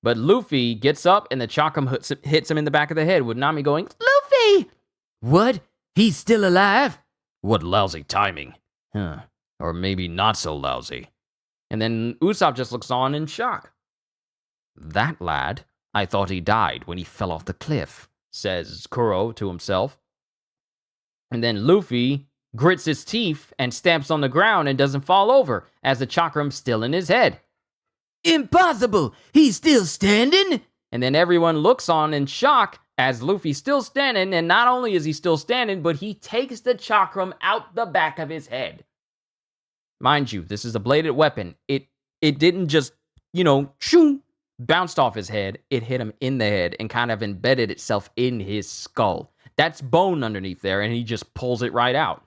But Luffy gets up and the chakram hits him in the back of the head with Nami going, Luffy! What? He's still alive? What lousy timing. Huh. Or maybe not so lousy. And then Usopp just looks on in shock. That lad, I thought he died when he fell off the cliff, says Kuro to himself. And then Luffy grits his teeth and stamps on the ground and doesn't fall over, as the chakram's still in his head. Impossible! He's still standing? And then everyone looks on in shock as Luffy's still standing, and not only is he still standing, but he takes the chakram out the back of his head. Mind you, this is a bladed weapon. It didn't just, shoo, bounced off his head. It hit him in the head and kind of embedded itself in his skull. That's bone underneath there, and he just pulls it right out.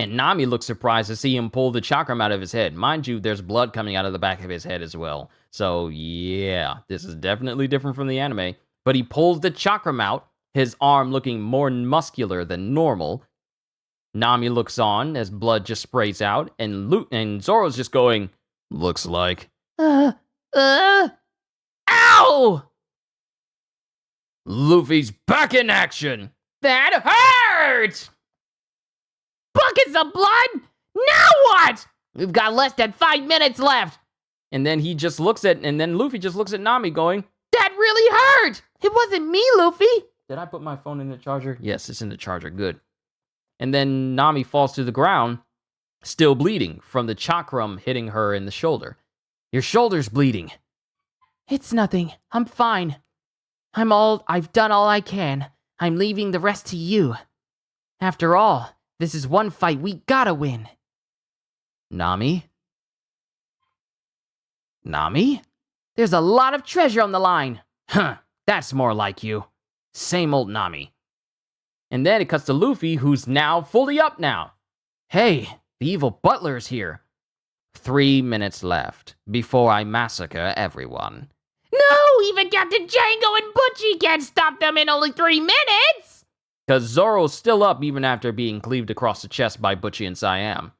And Nami looks surprised to see him pull the chakram out of his head. Mind you, there's blood coming out of the back of his head as well. So, yeah, this is definitely different from the anime. But he pulls the chakram out, his arm looking more muscular than normal. Nami looks on as blood just sprays out, and Zoro's just going, looks like, Ow! Luffy's back in action! That hurt! Buckets of blood? Now what? We've got less than 5 minutes left. And then Luffy just looks at Nami going, That really hurt! It wasn't me, Luffy! Did I put my phone in the charger? Yes, it's in the charger, good. And then Nami falls to the ground, still bleeding from the chakram hitting her in the shoulder. Your shoulder's bleeding. It's nothing. I'm fine. I've done all I can. I'm leaving the rest to you. After all, this is one fight we gotta win. Nami? There's a lot of treasure on the line. Huh, that's more like you. Same old Nami. And then it cuts to Luffy, who's now fully up now. Hey, the evil butler's here. 3 minutes left before I massacre everyone. No, even Captain Django and Butchie can't stop them in only 3 minutes! Because Zoro's still up even after being cleaved across the chest by Butchie and Siam.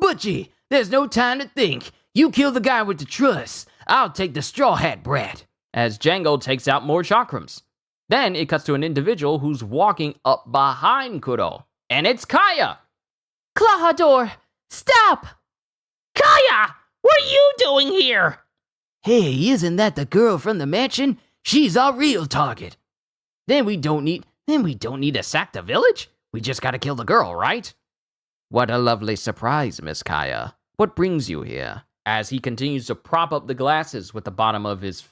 Butchie, there's no time to think. You kill the guy with the truss. I'll take the straw hat brat. As Django takes out more chakrams. Then it cuts to an individual who's walking up behind Kuro. And it's Kaya! Klahadore, stop! Kaya! What are you doing here? Hey, isn't that the girl from the mansion? She's our real target. Then we don't need to sack the village? We just gotta kill the girl, right? What a lovely surprise, Miss Kaya. What brings you here? As he continues to prop up the glasses with the bottom of his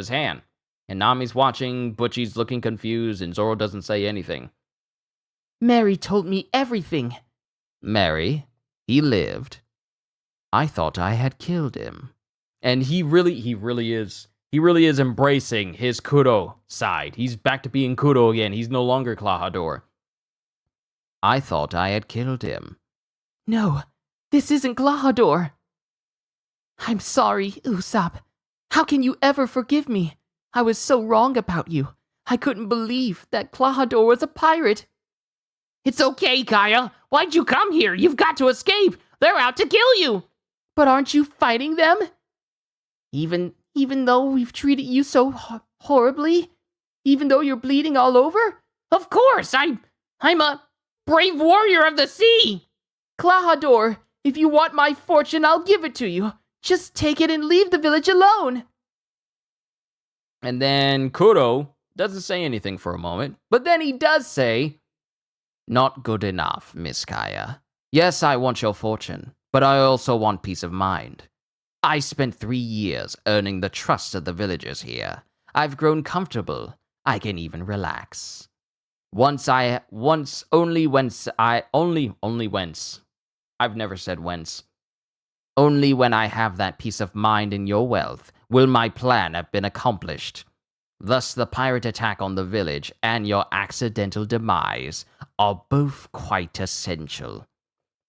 hand. And Nami's watching, Butchie's looking confused, and Zoro doesn't say anything. Mary told me everything. Mary? He lived. I thought I had killed him. And he really is embracing his Kuro side. He's back to being Kuro again. He's no longer Klahadore. I thought I had killed him. No, this isn't Glahador. I'm sorry, Usopp. How can you ever forgive me? I was so wrong about you. I couldn't believe that Glahador was a pirate. It's okay, Kaya. Why'd you come here? You've got to escape. They're out to kill you. But aren't you fighting them? Even though we've treated you so horribly? Even though you're bleeding all over? Of course, I'm a brave warrior of the sea. Glahador, if you want my fortune, I'll give it to you. Just take it and leave the village alone. And then Kuro doesn't say anything for a moment, but then he does say, not good enough, Miss Kaya. Yes, I want your fortune, but I also want peace of mind. I spent 3 years earning the trust of the villagers here. I've grown comfortable. I can even relax. I've never said whence. Only when I have that peace of mind in your wealth will my plan have been accomplished. Thus, the pirate attack on the village and your accidental demise are both quite essential.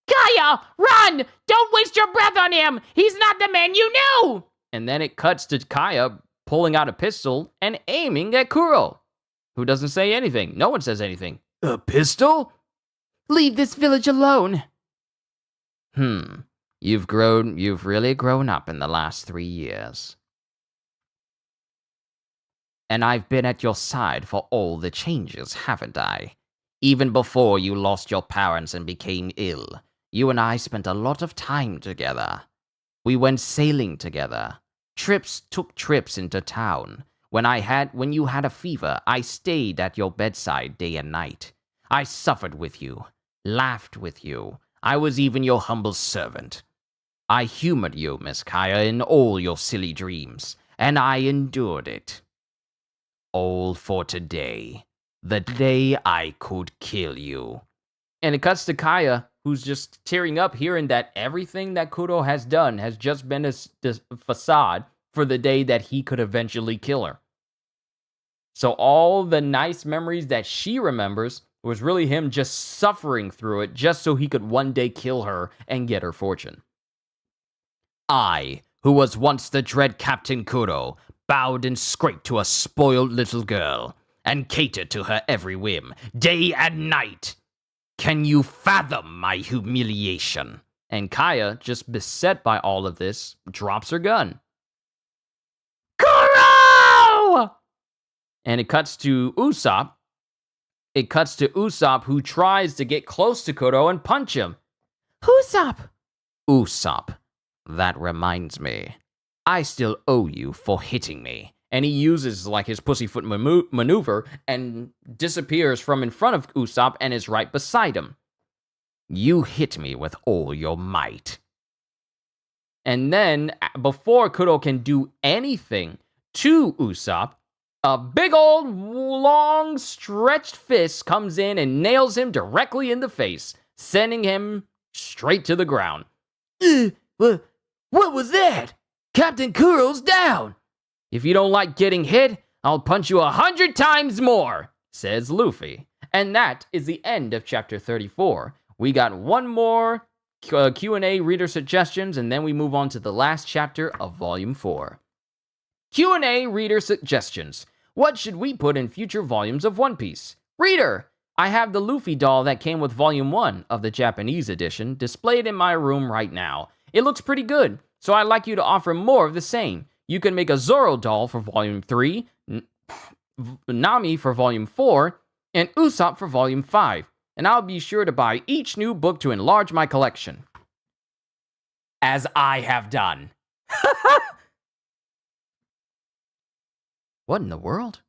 Kaya, run! Don't waste your breath on him! He's not the man you knew! And then it cuts to Kaya pulling out a pistol and aiming at Kuro, who doesn't say anything. No one says anything. A pistol? Leave this village alone. You've really grown up in the last 3 years. And I've been at your side for all the changes, haven't I? Even before you lost your parents and became ill, you and I spent a lot of time together. We went sailing together. Took trips into town. When you had a fever, I stayed at your bedside day and night. I suffered with you, laughed with you. I was even your humble servant. I humored you, Miss Kaya, in all your silly dreams, and I endured it. All for today. The day I could kill you. And it cuts to Kaya, who's just tearing up, hearing that everything that Kuro has done has just been this facade for the day that he could eventually kill her. So all the nice memories that she remembers was really him just suffering through it just so he could one day kill her and get her fortune. I, who was once the dread Captain Kuro, bowed and scraped to a spoiled little girl and catered to her every whim, day and night. Can you fathom my humiliation? And Kaya, just beset by all of this, drops her gun. Kuro! And it cuts to Usopp. Who tries to get close to Kuro and punch him. Usopp, that reminds me. I still owe you for hitting me. And he uses like his pussyfoot maneuver and disappears from in front of Usopp and is right beside him. You hit me with all your might. And then, before Kuro can do anything to Usopp, a big old long stretched fist comes in and nails him directly in the face, sending him straight to the ground. What was that? Captain Kuro's down. If you don't like getting hit, I'll punch you 100 times more, says Luffy. And that is the end of chapter 34. We got one more Q&A reader suggestions, and then we move on to the last chapter of volume 4. Q&A reader suggestions. What should we put in future volumes of One Piece? Reader, I have the Luffy doll that came with volume 1 of the Japanese edition displayed in my room right now. It looks pretty good, so I'd like you to offer more of the same. You can make a Zoro doll for volume 3, Nami for volume 4, and Usopp for volume 5. And I'll be sure to buy each new book to enlarge my collection. As I have done. What in the world?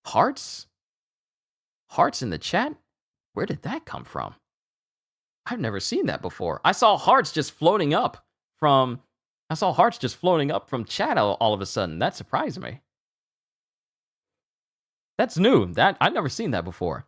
Hearts? Hearts in the chat? Where did that come from? I've never seen that before. I saw hearts just floating up from chat all of a sudden. That surprised me. That's new. I've never seen that before.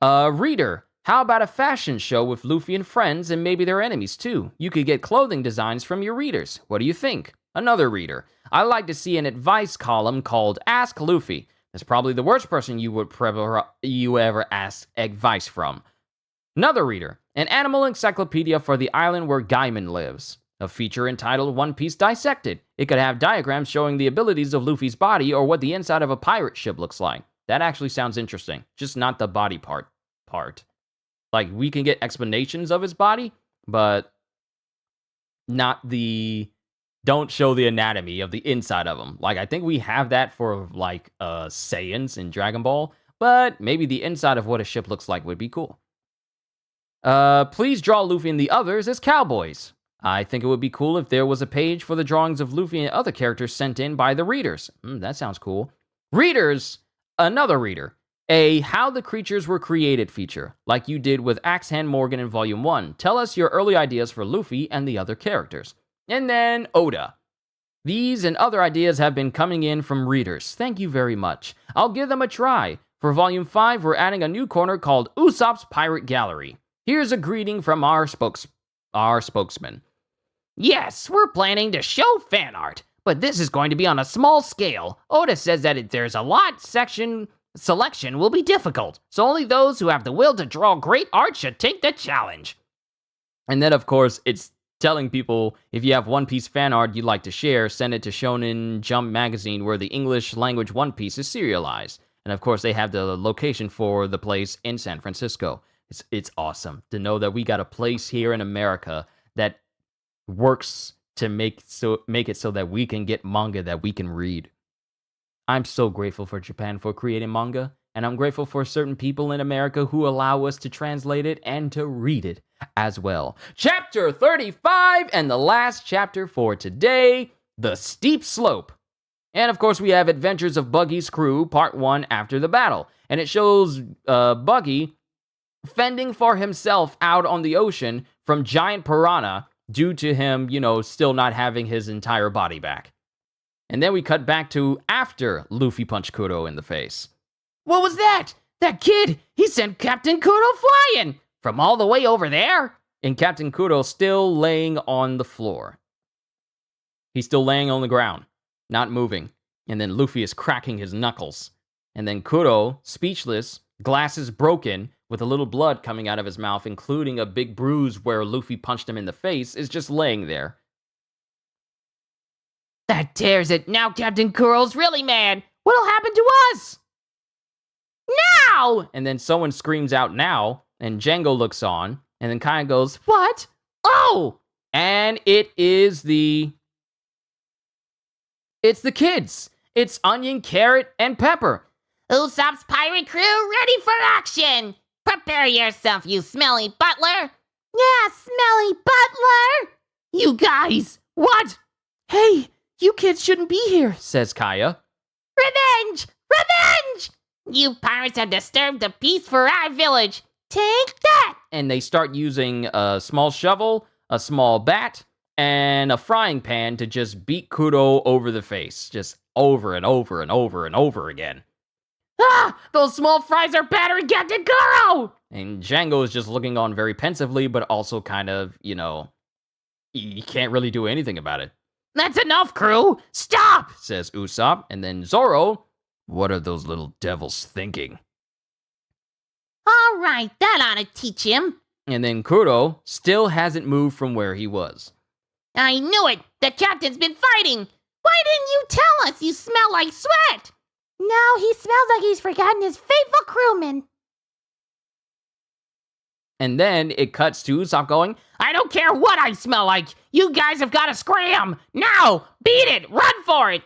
Reader, how about a fashion show with Luffy and friends and maybe their enemies too? You could get clothing designs from your readers. What do you think? Another reader, I'd like to see an advice column called Ask Luffy. That's probably the worst person you ever ask advice from. Another reader, an animal encyclopedia for the island where Gaiman lives. A feature entitled One Piece Dissected. It could have diagrams showing the abilities of Luffy's body or what the inside of a pirate ship looks like. That actually sounds interesting, just not the body part. Like, we can get explanations of his body, but don't show the anatomy of the inside of him. Like, I think we have that for, like, Saiyans in Dragon Ball, but maybe the inside of what a ship looks like would be cool. Please draw Luffy and the others as cowboys. I think it would be cool if there was a page for the drawings of Luffy and other characters sent in by the readers. That sounds cool. Readers, another reader. A How the Creatures Were Created feature, like you did with Axe-Hand Morgan in Volume 1. Tell us your early ideas for Luffy and the other characters. And then Oda. These and other ideas have been coming in from readers. Thank you very much. I'll give them a try. For Volume 5, we're adding a new corner called Usopp's Pirate Gallery. Here's a greeting from our spokesman. Yes, we're planning to show fan art, but this is going to be on a small scale. Oda says that if there's a lot selection will be difficult, so only those who have the will to draw great art should take the challenge. And then, of course, it's telling people, if you have One Piece fan art you'd like to share, send it to Shonen Jump magazine, where the English language One Piece is serialized. And of course, they have the location for the place in San Francisco. It's awesome to know that we got a place here in America that works to make it so that we can get manga that we can read. I'm so grateful for Japan for creating manga, and I'm grateful for certain people in America who allow us to translate it and to read it as well. Chapter 35, and the last chapter for today, The Steep Slope. And of course, we have Adventures of Buggy's Crew, Part 1, After the Battle. And it shows Buggy fending for himself out on the ocean from giant piranha due to him, still not having his entire body back. And then we cut back to after Luffy punched Kuro in the face. What was that? That kid, he sent Captain Kuro flying from all the way over there. And Captain Kuro still laying on the floor. He's still laying on the ground, not moving. And then Luffy is cracking his knuckles. And then Kuro, speechless, glasses broken, with a little blood coming out of his mouth, including a big bruise where Luffy punched him in the face, is just laying there. That tears it. Now Captain Kuro's really mad. What'll happen to us? Now! And then someone screams out now, and Django looks on, and then Kaya goes, What? Oh! And it's the kids. It's Onion, Carrot, and Pepper. Usopp's pirate crew ready for action! Prepare yourself, you smelly butler! Yeah, smelly butler! You guys! What? Hey, you kids shouldn't be here, says Kaya. Revenge! Revenge! You pirates have disturbed the peace for our village. Take that! And they start using a small shovel, a small bat, and a frying pan to just beat Kuro over the face. Just over and over and over and over again. Ah! Those small fries are battering Captain Kuro! And Django is just looking on very pensively, but also kind of, he can't really do anything about it. That's enough, crew! Stop! Says Usopp. And then Zoro, what are those little devils thinking? All right, that ought to teach him. And then Kuro still hasn't moved from where he was. I knew it! The captain's been fighting! Why didn't you tell us? You smell like sweat! No, he smells like he's forgotten his faithful crewman. And then it cuts to Usopp going, I don't care what I smell like. You guys have got to scram. Now, beat it. Run for it.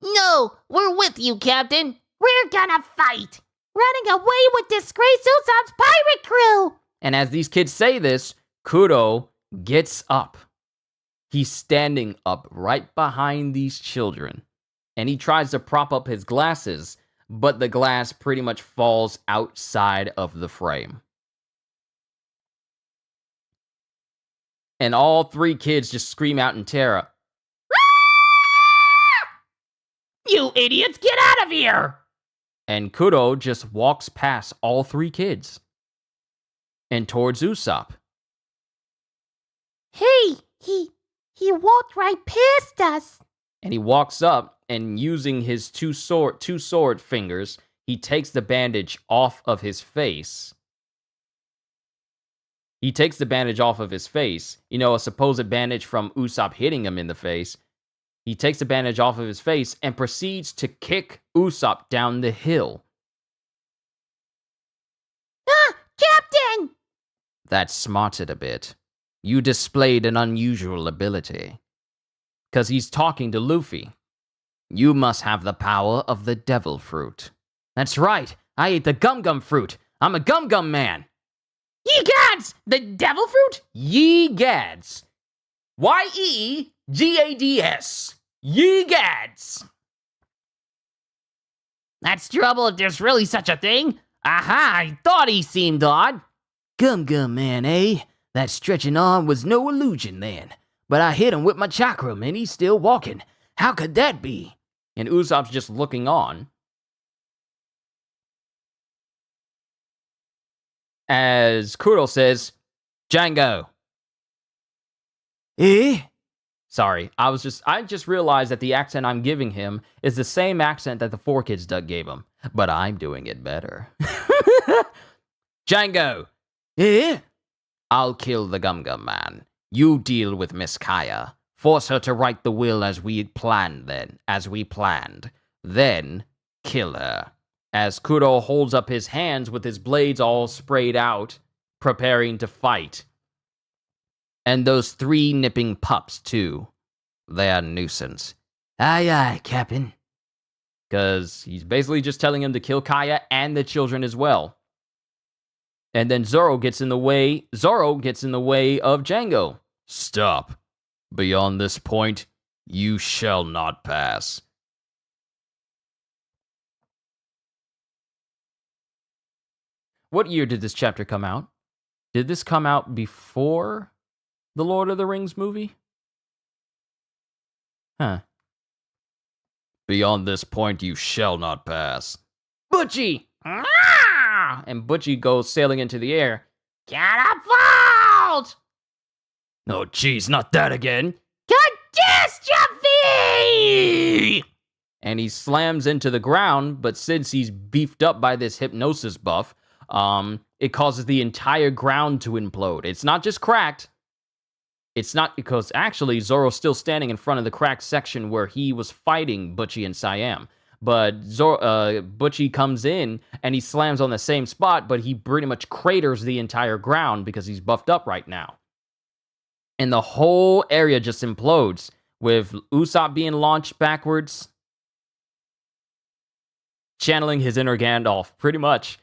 No, we're with you, Captain. We're gonna fight. Running away with disgraced Usopp's pirate crew. And as these kids say this, Kuro gets up. He's standing up right behind these children. and he tries to prop up his glasses, but the glass pretty much falls outside of the frame. And all 3 kids just scream out in terror. You idiots, get out of here! And Kuro just walks past all 3 kids and towards Usopp. Hey, he walked right past us. And he walks up, and using his two sword fingers, he takes the bandage off of his face. He takes the bandage off of his face, a supposed bandage from Usopp hitting him in the face. He takes the bandage off of his face and proceeds to kick Usopp down the hill. Ah, Captain! That smarted a bit. You displayed an unusual ability. Because he's talking to Luffy. You must have the power of the devil fruit. That's right. I ate the gum fruit. I'm a gum man. Ye gods! The devil fruit? Ye gads. Y-E-G-A-D-S. Ye gads. That's trouble if there's really such a thing. Aha, I thought he seemed odd. Gum man, eh? That stretching arm was no illusion then. But I hit him with my chakram and he's still walking. How could that be? And Usopp's just looking on. As Kuro says, Django. Eh? Sorry, I just realized that the accent I'm giving him is the same accent that the 4Kids Duck gave him. But I'm doing it better. Django. Eh? I'll kill the Gum Man. You deal with Miss Kaya. Force her to write the will as we planned. Then, kill her. As Kuro holds up his hands with his blades all sprayed out, preparing to fight. And those 3 nipping pups, too. They're a nuisance. Aye, Captain. Because he's basically just telling him to kill Kaya and the children as well. And then Zoro gets in the way of Django. Stop. Beyond this point, you shall not pass. What year did this chapter come out? Did this come out before the Lord of the Rings movie? Huh. Beyond this point, you shall not pass. Butchie! Ah! And Butchie goes sailing into the air. Catapult! Oh, jeez, not that again. Catastrophe! And he slams into the ground, but since he's beefed up by this hypnosis buff, it causes the entire ground to implode. It's not just cracked. It's not because actually Zoro's still standing in front of the cracked section where he was fighting Butchie and Siam. But Butchie comes in and he slams on the same spot, but he pretty much craters the entire ground because he's buffed up right now. And the whole area just implodes, with Usopp being launched backwards, channeling his inner Gandalf, pretty much.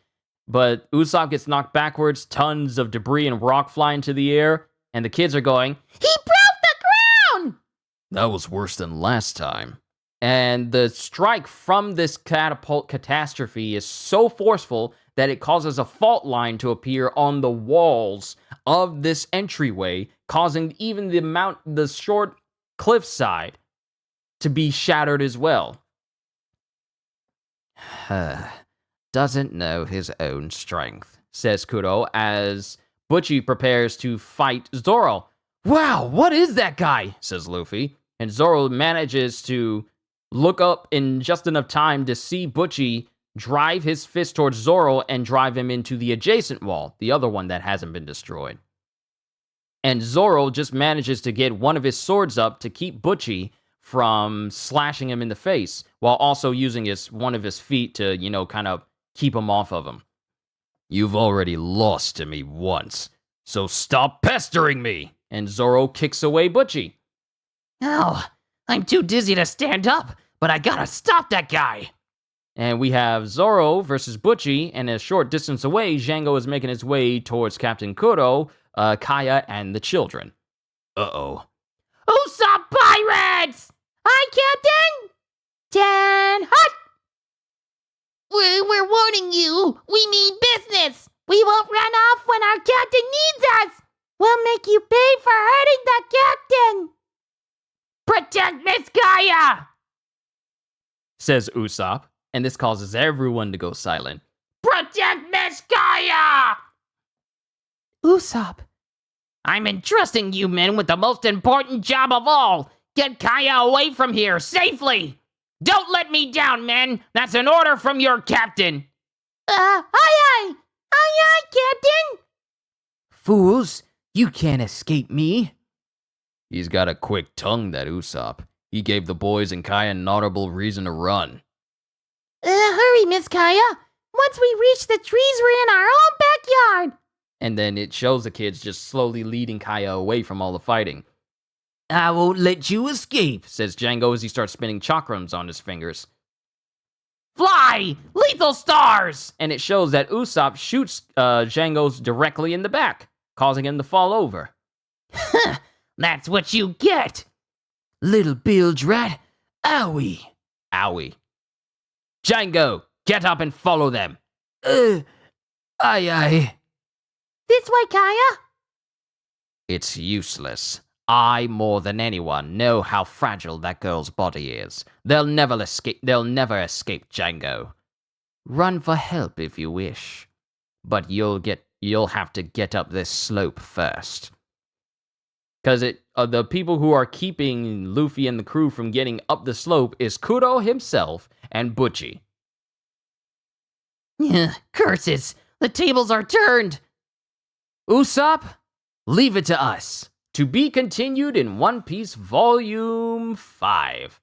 But Usopp gets knocked backwards, tons of debris and rock fly into the air, and the kids are going, He broke the ground! that was worse than last time. And the strike from this catapult catastrophe is so forceful that it causes a fault line to appear on the walls of this entryway, causing even the short cliffside to be shattered as well. Doesn't know his own strength, says Kuro as Butchie prepares to fight Zoro. Wow, what is that guy? Says Luffy. And Zoro manages to look up in just enough time to see Butchie drive his fist towards Zoro and drive him into the adjacent wall, the other one that hasn't been destroyed. And Zoro just manages to get one of his swords up to keep Butchie from slashing him in the face, while also using one of his feet to, kind of keep him off of him. You've already lost to me once, so stop pestering me! And Zoro kicks away Butchie. Oh, I'm too dizzy to stand up, but I gotta stop that guy. And we have Zoro versus Butchie, and a short distance away, Django is making his way towards Captain Kuro, Kaya, and the children. Uh-oh. Usopp Pirates! Hi, Captain! 10, hot! We're warning you. We mean business. We won't run off when our captain needs us. We'll make you pay for hurting the captain. Protect Miss Kaya! says Usopp, and this causes everyone to go silent. Protect Miss Kaya! Usopp, I'm entrusting you men with the most important job of all. Get Kaya away from here safely. Don't let me down, men. That's an order from your captain. Aye, aye. Aye, aye, Captain. Fools, you can't escape me. He's got a quick tongue, that Usopp. He gave the boys and Kaya an audible reason to run. Hurry, Miss Kaya. Once we reach the trees, we're in our own backyard. And then it shows the kids just slowly leading Kaya away from all the fighting. I won't let you escape. Says Django as he starts spinning chakrams on his fingers. Fly! Lethal stars! And it shows that Usopp shoots Django's directly in the back, causing him to fall over. That's what you get. Little bilge rat. Owie. Owie. Django, get up and follow them. Aye, aye. This way, Kaya. It's useless. I, more than anyone, know how fragile that girl's body is. They'll never escape Django. Run for help if you wish. But you'll have to get up this slope first. Because the people who are keeping Luffy and the crew from getting up the slope is Kuro himself and Butchie. Curses! The tables are turned! Usopp, leave it to us. To be continued in One Piece Volume 5.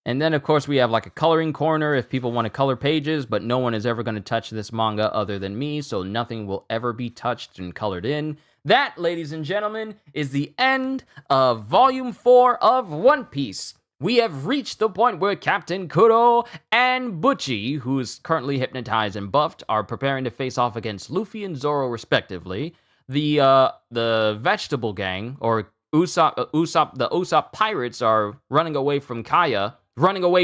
And then, of course, we have like a coloring corner if people want to color pages, but no one is ever going to touch this manga other than me, so nothing will ever be touched and colored in. That, ladies and gentlemen, is the end of Volume 4 of One Piece. We have reached the point where Captain Kuro and Butchie, who is currently hypnotized and buffed, are preparing to face off against Luffy and Zoro, respectively. The vegetable gang, or the Usopp pirates, are running away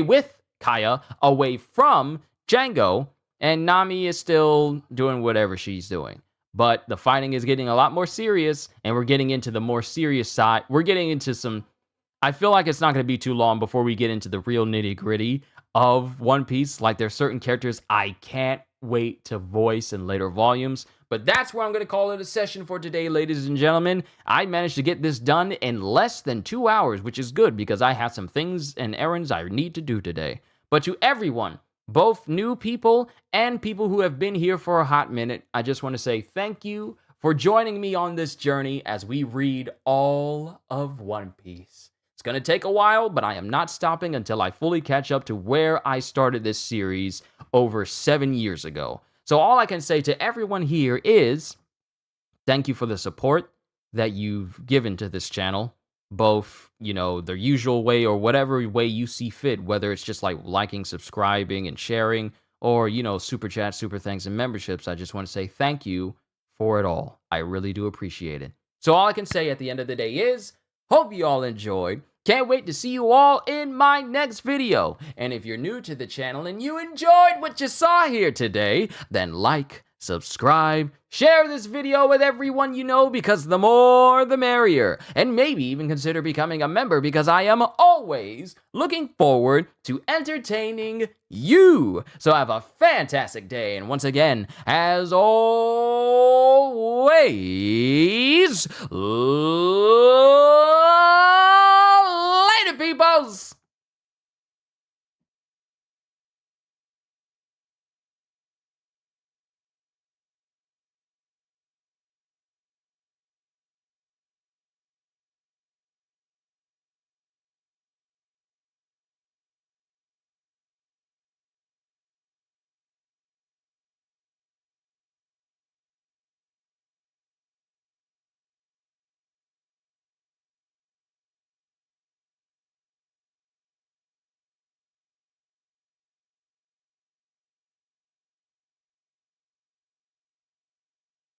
with Kaya, away from Django, and Nami is still doing whatever she's doing. But the fighting is getting a lot more serious, and we're getting into the more serious side. We're getting into some... I feel like it's not going to be too long before we get into the real nitty-gritty of One Piece. Like, there's certain characters I can't wait to voice in later volumes. But that's where I'm going to call it a session for today, ladies and gentlemen. I managed to get this done in less than 2 hours, which is good because I have some things and errands I need to do today. But to everyone, both new people and people who have been here for a hot minute, I just want to say thank you for joining me on this journey as we read all of One Piece. It's going to take a while, but I am not stopping until I fully catch up to where I started this series over 7 years ago. So all I can say to everyone here is thank you for the support that you've given to this channel, both, the usual way or whatever way you see fit, whether it's just like liking, subscribing, and sharing, or, super chats, super thanks, and memberships. I just want to say thank you for it all. I really do appreciate it. So all I can say at the end of the day is, hope you all enjoyed. Can't wait to see you all in my next video. And if you're new to the channel and you enjoyed what you saw here today, then like, subscribe, share this video with everyone you know, because the more the merrier. And maybe even consider becoming a member, because I am always looking forward to entertaining you. So have a fantastic day. And once again, as always, later, peoples!